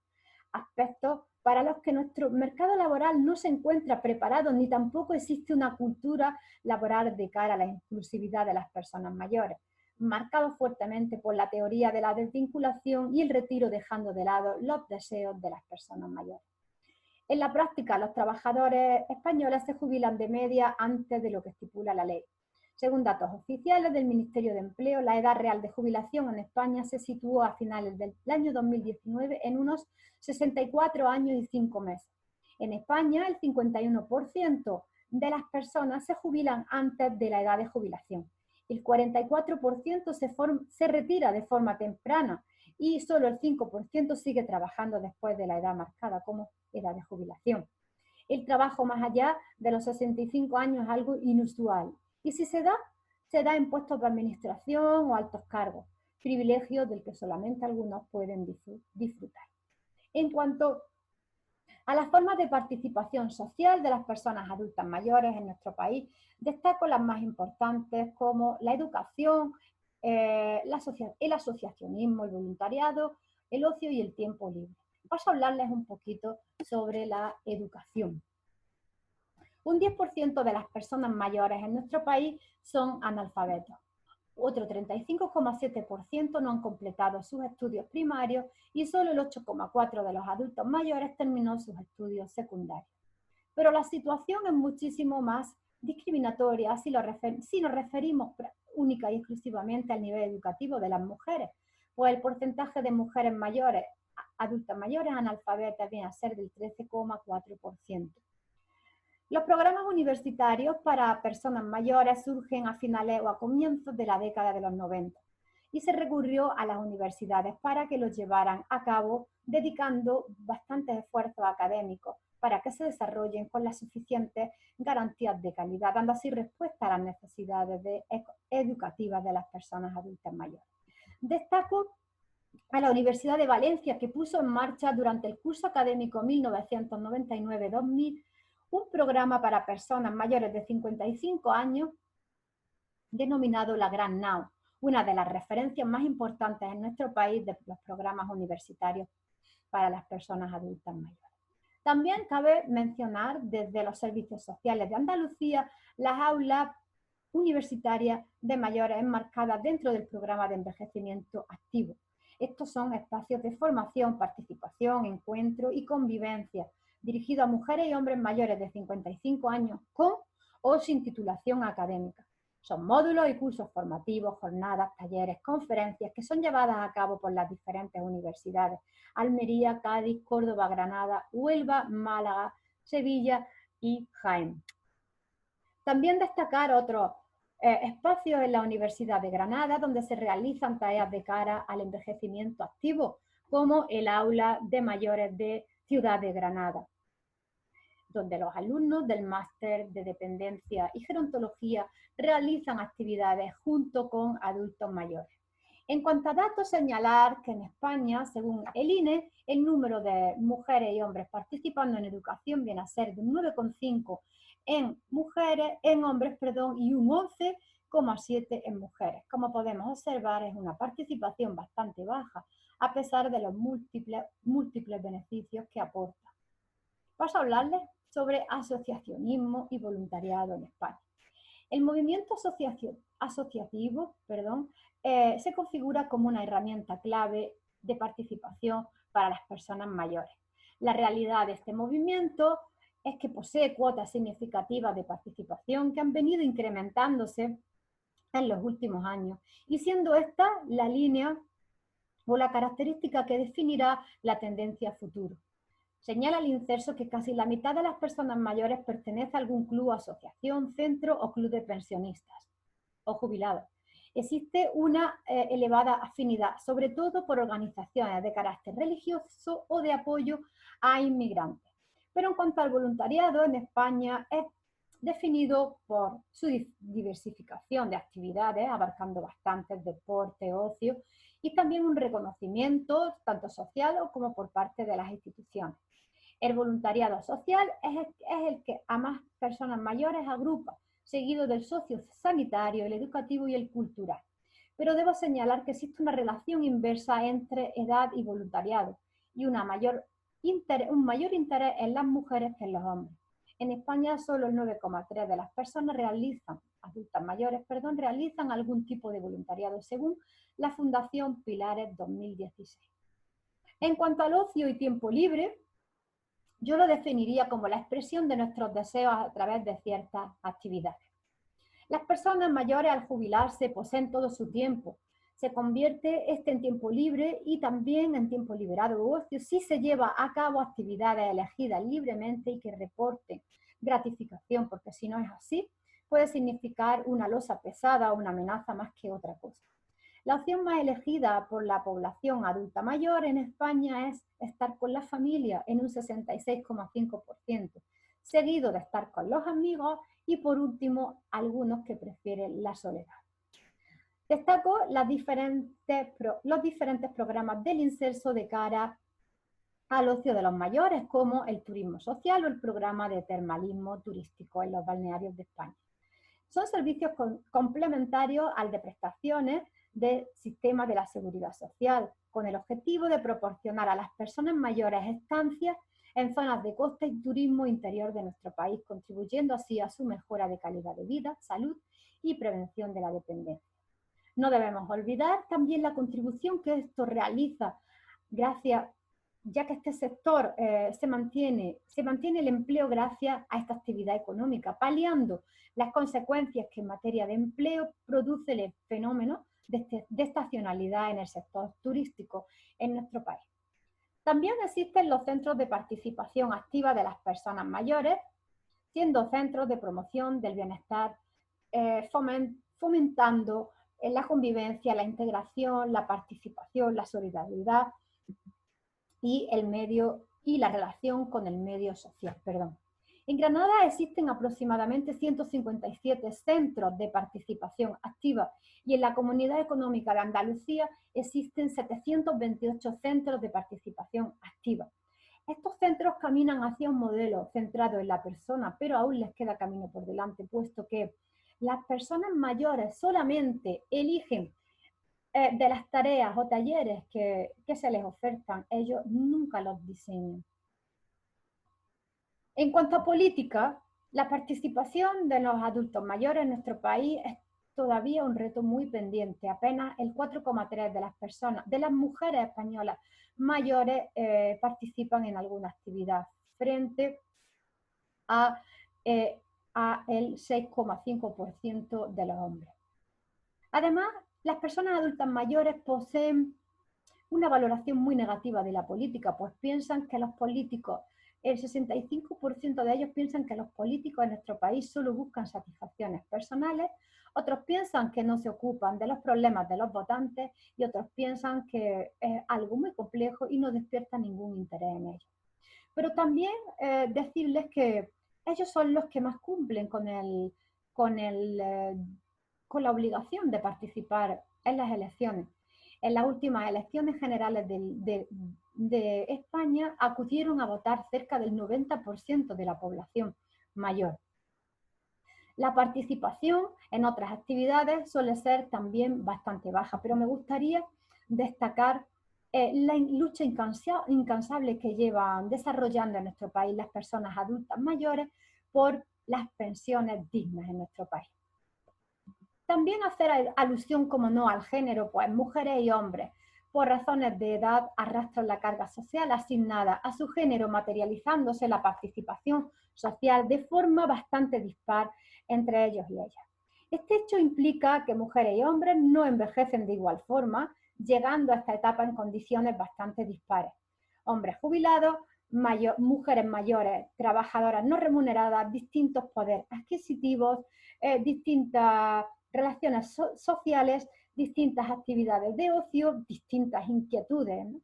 Aspectos para los que nuestro mercado laboral no se encuentra preparado ni tampoco existe una cultura laboral de cara a la inclusividad de las personas mayores, marcado fuertemente por la teoría de la desvinculación y el retiro dejando de lado los deseos de las personas mayores. En la práctica, los trabajadores españoles se jubilan de media antes de lo que estipula la ley. Según datos oficiales del Ministerio de Empleo, la edad real de jubilación en España se situó a finales del año 2019 en unos 64 años y 5 meses. En España, el 51% de las personas se jubilan antes de la edad de jubilación. El 44% se retira de forma temprana y solo el 5% sigue trabajando después de la edad marcada como edad de jubilación. El trabajo más allá de los 65 años es algo inusual y si se da en puestos de administración o altos cargos, privilegio del que solamente algunos pueden disfrutar. En cuanto a las formas de participación social de las personas adultas mayores en nuestro país, destaco las más importantes como la educación, el asociacionismo, el voluntariado, el ocio y el tiempo libre. Paso a hablarles un poquito sobre la educación. Un 10% de las personas mayores en nuestro país son analfabetos. Otro 35,7% no han completado sus estudios primarios y solo el 8,4% de los adultos mayores terminó sus estudios secundarios. Pero la situación es muchísimo más discriminatoria si nos referimos única y exclusivamente al nivel educativo de las mujeres, pues el porcentaje de mujeres mayores, adultas mayores analfabetas viene a ser del 13,4%. Los programas universitarios para personas mayores surgen a finales o a comienzos de la década de los 90 y se recurrió a las universidades para que los llevaran a cabo, dedicando bastantes esfuerzos académicos para que se desarrollen con las suficientes garantías de calidad, dando así respuesta a las necesidades educativas de las personas adultas mayores. Destaco a la Universidad de Valencia, que puso en marcha durante el curso académico 1999-2000 un programa para personas mayores de 55 años denominado la Gran Nau, una de las referencias más importantes en nuestro país de los programas universitarios para las personas adultas mayores. También cabe mencionar desde los servicios sociales de Andalucía las aulas universitarias de mayores enmarcadas dentro del programa de envejecimiento activo. Estos son espacios de formación, participación, encuentro y convivencia dirigido a mujeres y hombres mayores de 55 años con o sin titulación académica. Son módulos y cursos formativos, jornadas, talleres, conferencias que son llevadas a cabo por las diferentes universidades: Almería, Cádiz, Córdoba, Granada, Huelva, Málaga, Sevilla y Jaén. También destacar otros espacios en la Universidad de Granada donde se realizan tareas de cara al envejecimiento activo, como el aula de mayores de Ciudad de Granada, donde los alumnos del máster de dependencia y gerontología realizan actividades junto con adultos mayores. En cuanto a datos, señalar que en España, según el INE, el número de mujeres y hombres participando en educación viene a ser de un 9,5 en hombres, y un 11,7 en mujeres. Como podemos observar, es una participación bastante baja, a pesar de los múltiples beneficios que aporta. Paso a hablarles sobre asociacionismo y voluntariado en España. El movimiento asociativo se configura como una herramienta clave de participación para las personas mayores. La realidad de este movimiento es que posee cuotas significativas de participación que han venido incrementándose en los últimos años y siendo esta la línea o la característica que definirá la tendencia a futuro. Señala el inserso que casi la mitad de las personas mayores pertenece a algún club, asociación, centro o club de pensionistas o jubilados. Existe una elevada afinidad, sobre todo por organizaciones de carácter religioso o de apoyo a inmigrantes. Pero en cuanto al voluntariado, en España es definido por su diversificación de actividades, abarcando bastantes deporte, ocio, y también un reconocimiento tanto social como por parte de las instituciones. El voluntariado social es el que a más personas mayores agrupa, seguido del sociosanitario, el educativo y el cultural. Pero debo señalar que existe una relación inversa entre edad y voluntariado y un mayor interés en las mujeres que en los hombres. En España solo el 9,3% de las personas adultas mayores, realizan algún tipo de voluntariado, según la Fundación Pilares 2016. En cuanto al ocio y tiempo libre, yo lo definiría como la expresión de nuestros deseos a través de ciertas actividades. Las personas mayores al jubilarse poseen todo su tiempo. Se convierte en tiempo libre y también en tiempo liberado o ocio si se lleva a cabo actividades elegidas libremente y que reporten gratificación, porque si no es así, puede significar una losa pesada o una amenaza más que otra cosa. La opción más elegida por la población adulta mayor en España es estar con la familia en un 66,5%, seguido de estar con los amigos y por último algunos que prefieren la soledad. Destaco los diferentes programas del Inserso de cara al ocio de los mayores, como el turismo social o el programa de termalismo turístico en los balnearios de España. Son servicios complementarios al de prestaciones del sistema de la seguridad social, con el objetivo de proporcionar a las personas mayores estancias en zonas de costa y turismo interior de nuestro país, contribuyendo así a su mejora de calidad de vida, salud y prevención de la dependencia. No debemos olvidar también la contribución que esto realiza, ya que este sector se mantiene el empleo gracias a esta actividad económica, paliando las consecuencias que en materia de empleo produce el fenómeno de estacionalidad en el sector turístico en nuestro país. También existen los centros de participación activa de las personas mayores, siendo centros de promoción del bienestar, fomentando la convivencia, la integración, la participación, la solidaridad y la relación con el medio social. En Granada existen aproximadamente 157 centros de participación activa y en la Comunidad Económica de Andalucía existen 728 centros de participación activa. Estos centros caminan hacia un modelo centrado en la persona, pero aún les queda camino por delante, puesto que las personas mayores solamente eligen de las tareas o talleres que se les ofertan, ellos nunca los diseñan. En cuanto a política, la participación de los adultos mayores en nuestro país es todavía un reto muy pendiente. Apenas el 4,3% de las mujeres españolas mayores participan en alguna actividad, frente a el 6,5% de los hombres. Además, las personas adultas mayores poseen una valoración muy negativa de la política, pues piensan que los políticos, el 65% de ellos piensan que los políticos en nuestro país solo buscan satisfacciones personales, otros piensan que no se ocupan de los problemas de los votantes y otros piensan que es algo muy complejo y no despierta ningún interés en ellos. Pero también decirles que ellos son los que más cumplen con la obligación de participar en las elecciones. En las últimas elecciones generales de España acudieron a votar cerca del 90% de la población mayor. La participación en otras actividades suele ser también bastante baja, pero me gustaría destacar la lucha incansable que llevan desarrollando en nuestro país las personas adultas mayores por las pensiones dignas en nuestro país. También hacer alusión, como no, al género, pues mujeres y hombres, por razones de edad, arrastran la carga social asignada a su género, materializándose la participación social de forma bastante dispar entre ellos y ellas. Este hecho implica que mujeres y hombres no envejecen de igual forma, llegando a esta etapa en condiciones bastante dispares. Hombres jubilados, mujeres mayores, trabajadoras no remuneradas, distintos poderes adquisitivos, distintas relaciones sociales, distintas actividades de ocio, distintas inquietudes, ¿no?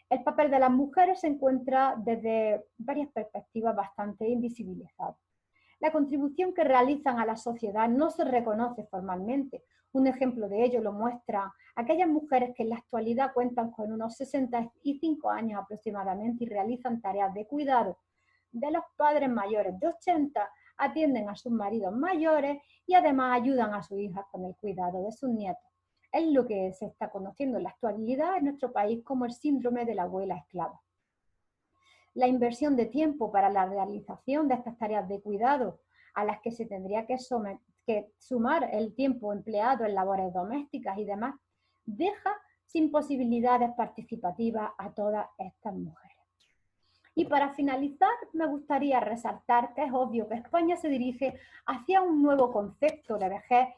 El papel de las mujeres se encuentra desde varias perspectivas bastante invisibilizado. La contribución que realizan a la sociedad no se reconoce formalmente. Un ejemplo de ello lo muestran aquellas mujeres que en la actualidad cuentan con unos 65 años aproximadamente y realizan tareas de cuidado de los padres mayores de 80, atienden a sus maridos mayores y además ayudan a sus hijas con el cuidado de sus nietos. Es lo que se está conociendo en la actualidad en nuestro país como el síndrome de la abuela esclava. La inversión de tiempo para la realización de estas tareas de cuidado, a las que se tendría que sumar el tiempo empleado en labores domésticas y demás, deja sin posibilidades participativas a todas estas mujeres. Y para finalizar, me gustaría resaltar que es obvio que España se dirige hacia un nuevo concepto de vejez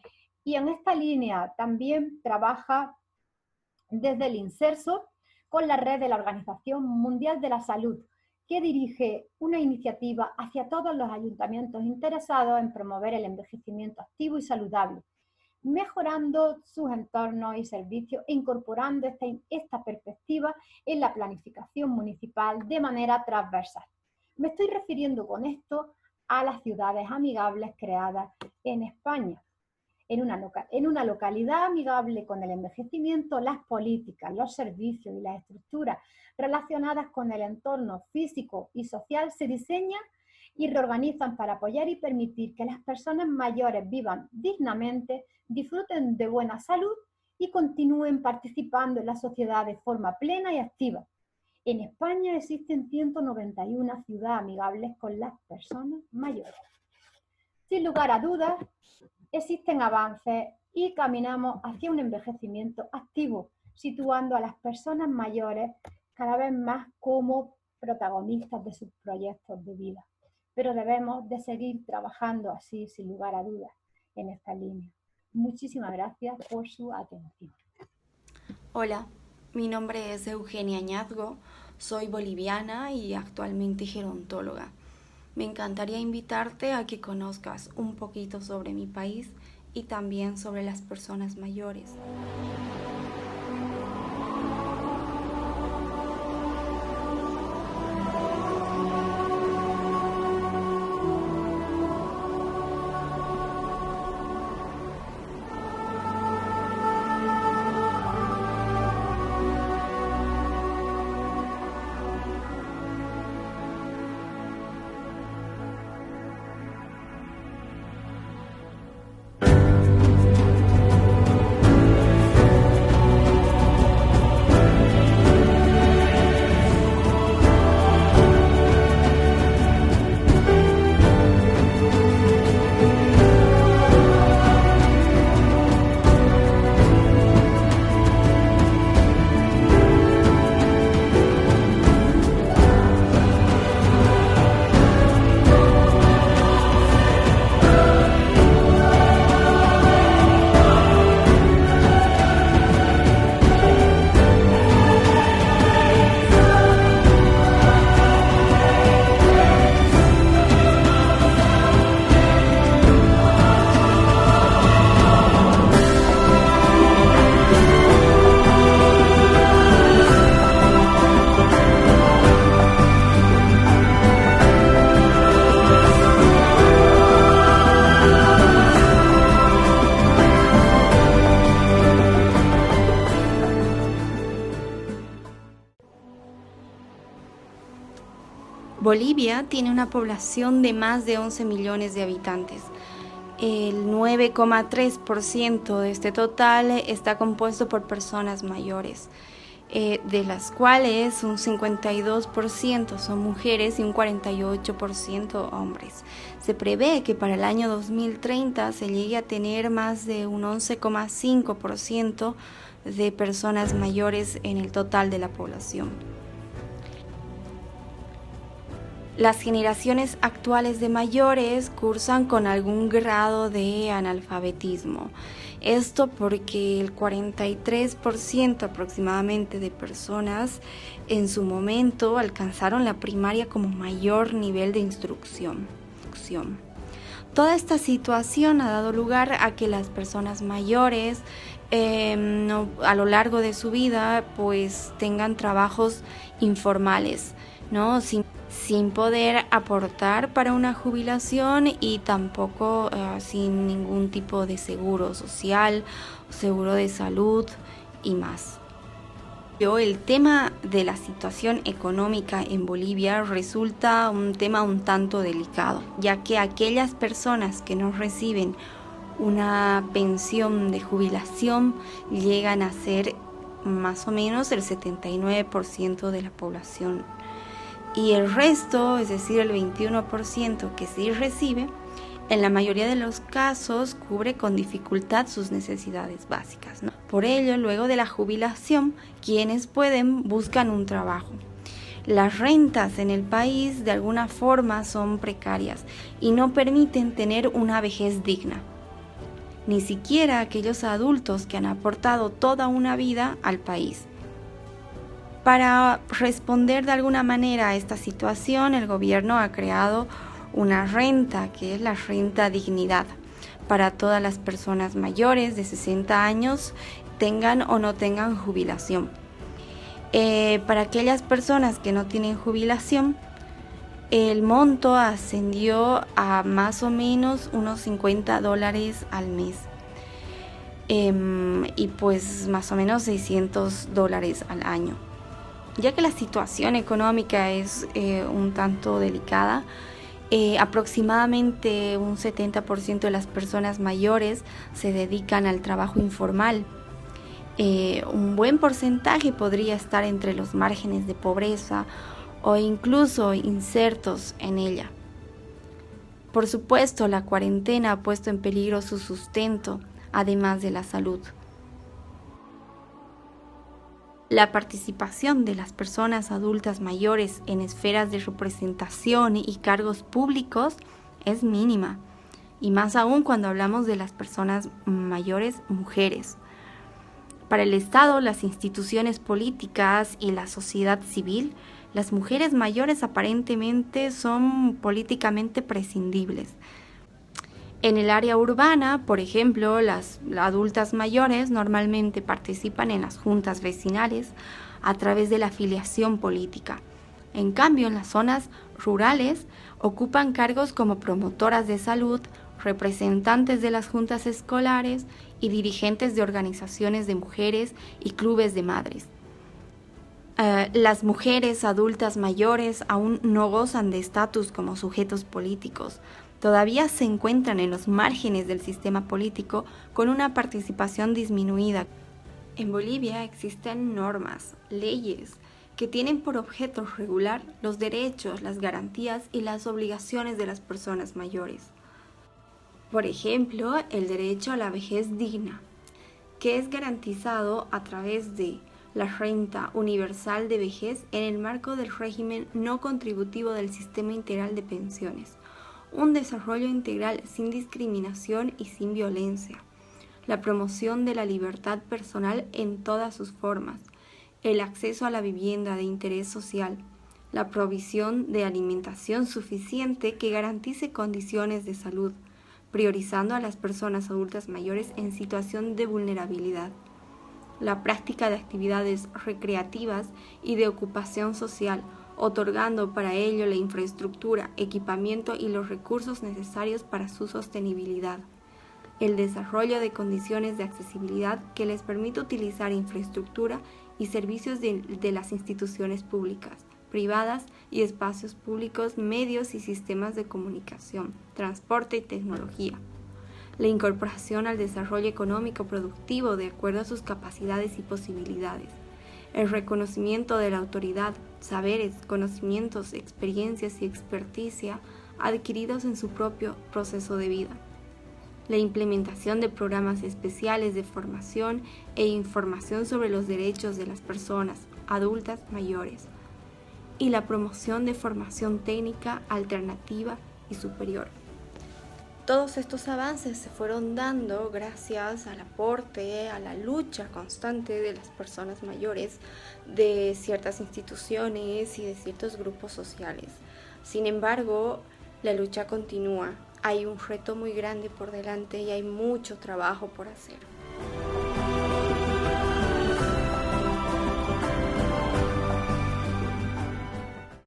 y en esta línea también trabaja desde el INSERSO con la red de la Organización Mundial de la Salud, que dirige una iniciativa hacia todos los ayuntamientos interesados en promover el envejecimiento activo y saludable, mejorando sus entornos y servicios e incorporando esta perspectiva en la planificación municipal de manera transversal. Me estoy refiriendo con esto a las ciudades amigables creadas en España. En una localidad amigable con el envejecimiento, las políticas, los servicios y las estructuras relacionadas con el entorno físico y social se diseñan y reorganizan para apoyar y permitir que las personas mayores vivan dignamente, disfruten de buena salud y continúen participando en la sociedad de forma plena y activa. En España existen 191 ciudades amigables con las personas mayores. Sin lugar a dudas, existen avances y caminamos hacia un envejecimiento activo, situando a las personas mayores cada vez más como protagonistas de sus proyectos de vida. Pero debemos de seguir trabajando así, sin lugar a dudas, en esta línea. Muchísimas gracias por su atención. Hola, mi nombre es Eugenia Añazgo, soy boliviana y actualmente gerontóloga. Me encantaría invitarte a que conozcas un poquito sobre mi país y también sobre las personas mayores. Bolivia tiene una población de más de 11 millones de habitantes. El 9,3% de este total está compuesto por personas mayores, de las cuales un 52% son mujeres y un 48% hombres. Se prevé que para el año 2030 se llegue a tener más de un 11,5% de personas mayores en el total de la población. Las generaciones actuales de mayores cursan con algún grado de analfabetismo. Esto porque el 43% aproximadamente de personas en su momento alcanzaron la primaria como mayor nivel de instrucción. Toda esta situación ha dado lugar a que las personas mayores a lo largo de su vida pues tengan trabajos informales, ¿no? sin poder aportar para una jubilación y tampoco sin ningún tipo de seguro social, seguro de salud y más. El tema de la situación económica en Bolivia resulta un tema un tanto delicado, ya que aquellas personas que no reciben una pensión de jubilación llegan a ser más o menos el 79% de la población. Y el resto, es decir, el 21% que sí recibe, en la mayoría de los casos cubre con dificultad sus necesidades básicas, ¿no? Por ello, luego de la jubilación, quienes pueden buscan un trabajo. Las rentas en el país de alguna forma son precarias y no permiten tener una vejez digna. Ni siquiera aquellos adultos que han aportado toda una vida al país. Para responder de alguna manera a esta situación, el gobierno ha creado una renta, que es la renta dignidad, para todas las personas mayores de 60 años, tengan o no tengan jubilación. Para aquellas personas que no tienen jubilación, el monto ascendió a más o menos unos $50 al mes. Y pues más o menos $600 al año. Ya que la situación económica es un tanto delicada, aproximadamente un 70% de las personas mayores se dedican al trabajo informal. Un buen porcentaje podría estar entre los márgenes de pobreza o incluso insertos en ella. Por supuesto, la cuarentena ha puesto en peligro su sustento, además de la salud. La participación de las personas adultas mayores en esferas de representación y cargos públicos es mínima, y más aún cuando hablamos de las personas mayores mujeres. Para el Estado, las instituciones políticas y la sociedad civil, las mujeres mayores aparentemente son políticamente prescindibles. En el área urbana, por ejemplo, las adultas mayores normalmente participan en las juntas vecinales a través de la afiliación política. En cambio, en las zonas rurales ocupan cargos como promotoras de salud, representantes de las juntas escolares y dirigentes de organizaciones de mujeres y clubes de madres. Las mujeres adultas mayores aún no gozan de estatus como sujetos políticos. Todavía se encuentran en los márgenes del sistema político con una participación disminuida. En Bolivia existen normas, leyes, que tienen por objeto regular los derechos, las garantías y las obligaciones de las personas mayores. Por ejemplo, el derecho a la vejez digna, que es garantizado a través de la renta universal de vejez en el marco del régimen no contributivo del Sistema Integral de Pensiones. Un desarrollo integral sin discriminación y sin violencia, la promoción de la libertad personal en todas sus formas, el acceso a la vivienda de interés social, la provisión de alimentación suficiente que garantice condiciones de salud, priorizando a las personas adultas mayores en situación de vulnerabilidad, la práctica de actividades recreativas y de ocupación social, otorgando para ello la infraestructura, equipamiento y los recursos necesarios para su sostenibilidad. El desarrollo de condiciones de accesibilidad que les permite utilizar infraestructura y servicios de las instituciones públicas, privadas y espacios públicos, medios y sistemas de comunicación, transporte y tecnología. La incorporación al desarrollo económico productivo de acuerdo a sus capacidades y posibilidades. El reconocimiento de la autoridad, saberes, conocimientos, experiencias y experticia adquiridos en su propio proceso de vida. La implementación de programas especiales de formación e información sobre los derechos de las personas adultas mayores. Y la promoción de formación técnica, alternativa y superior. Todos estos avances se fueron dando gracias al aporte, a la lucha constante de las personas mayores, de ciertas instituciones y de ciertos grupos sociales. Sin embargo, la lucha continúa. Hay un reto muy grande por delante y hay mucho trabajo por hacer.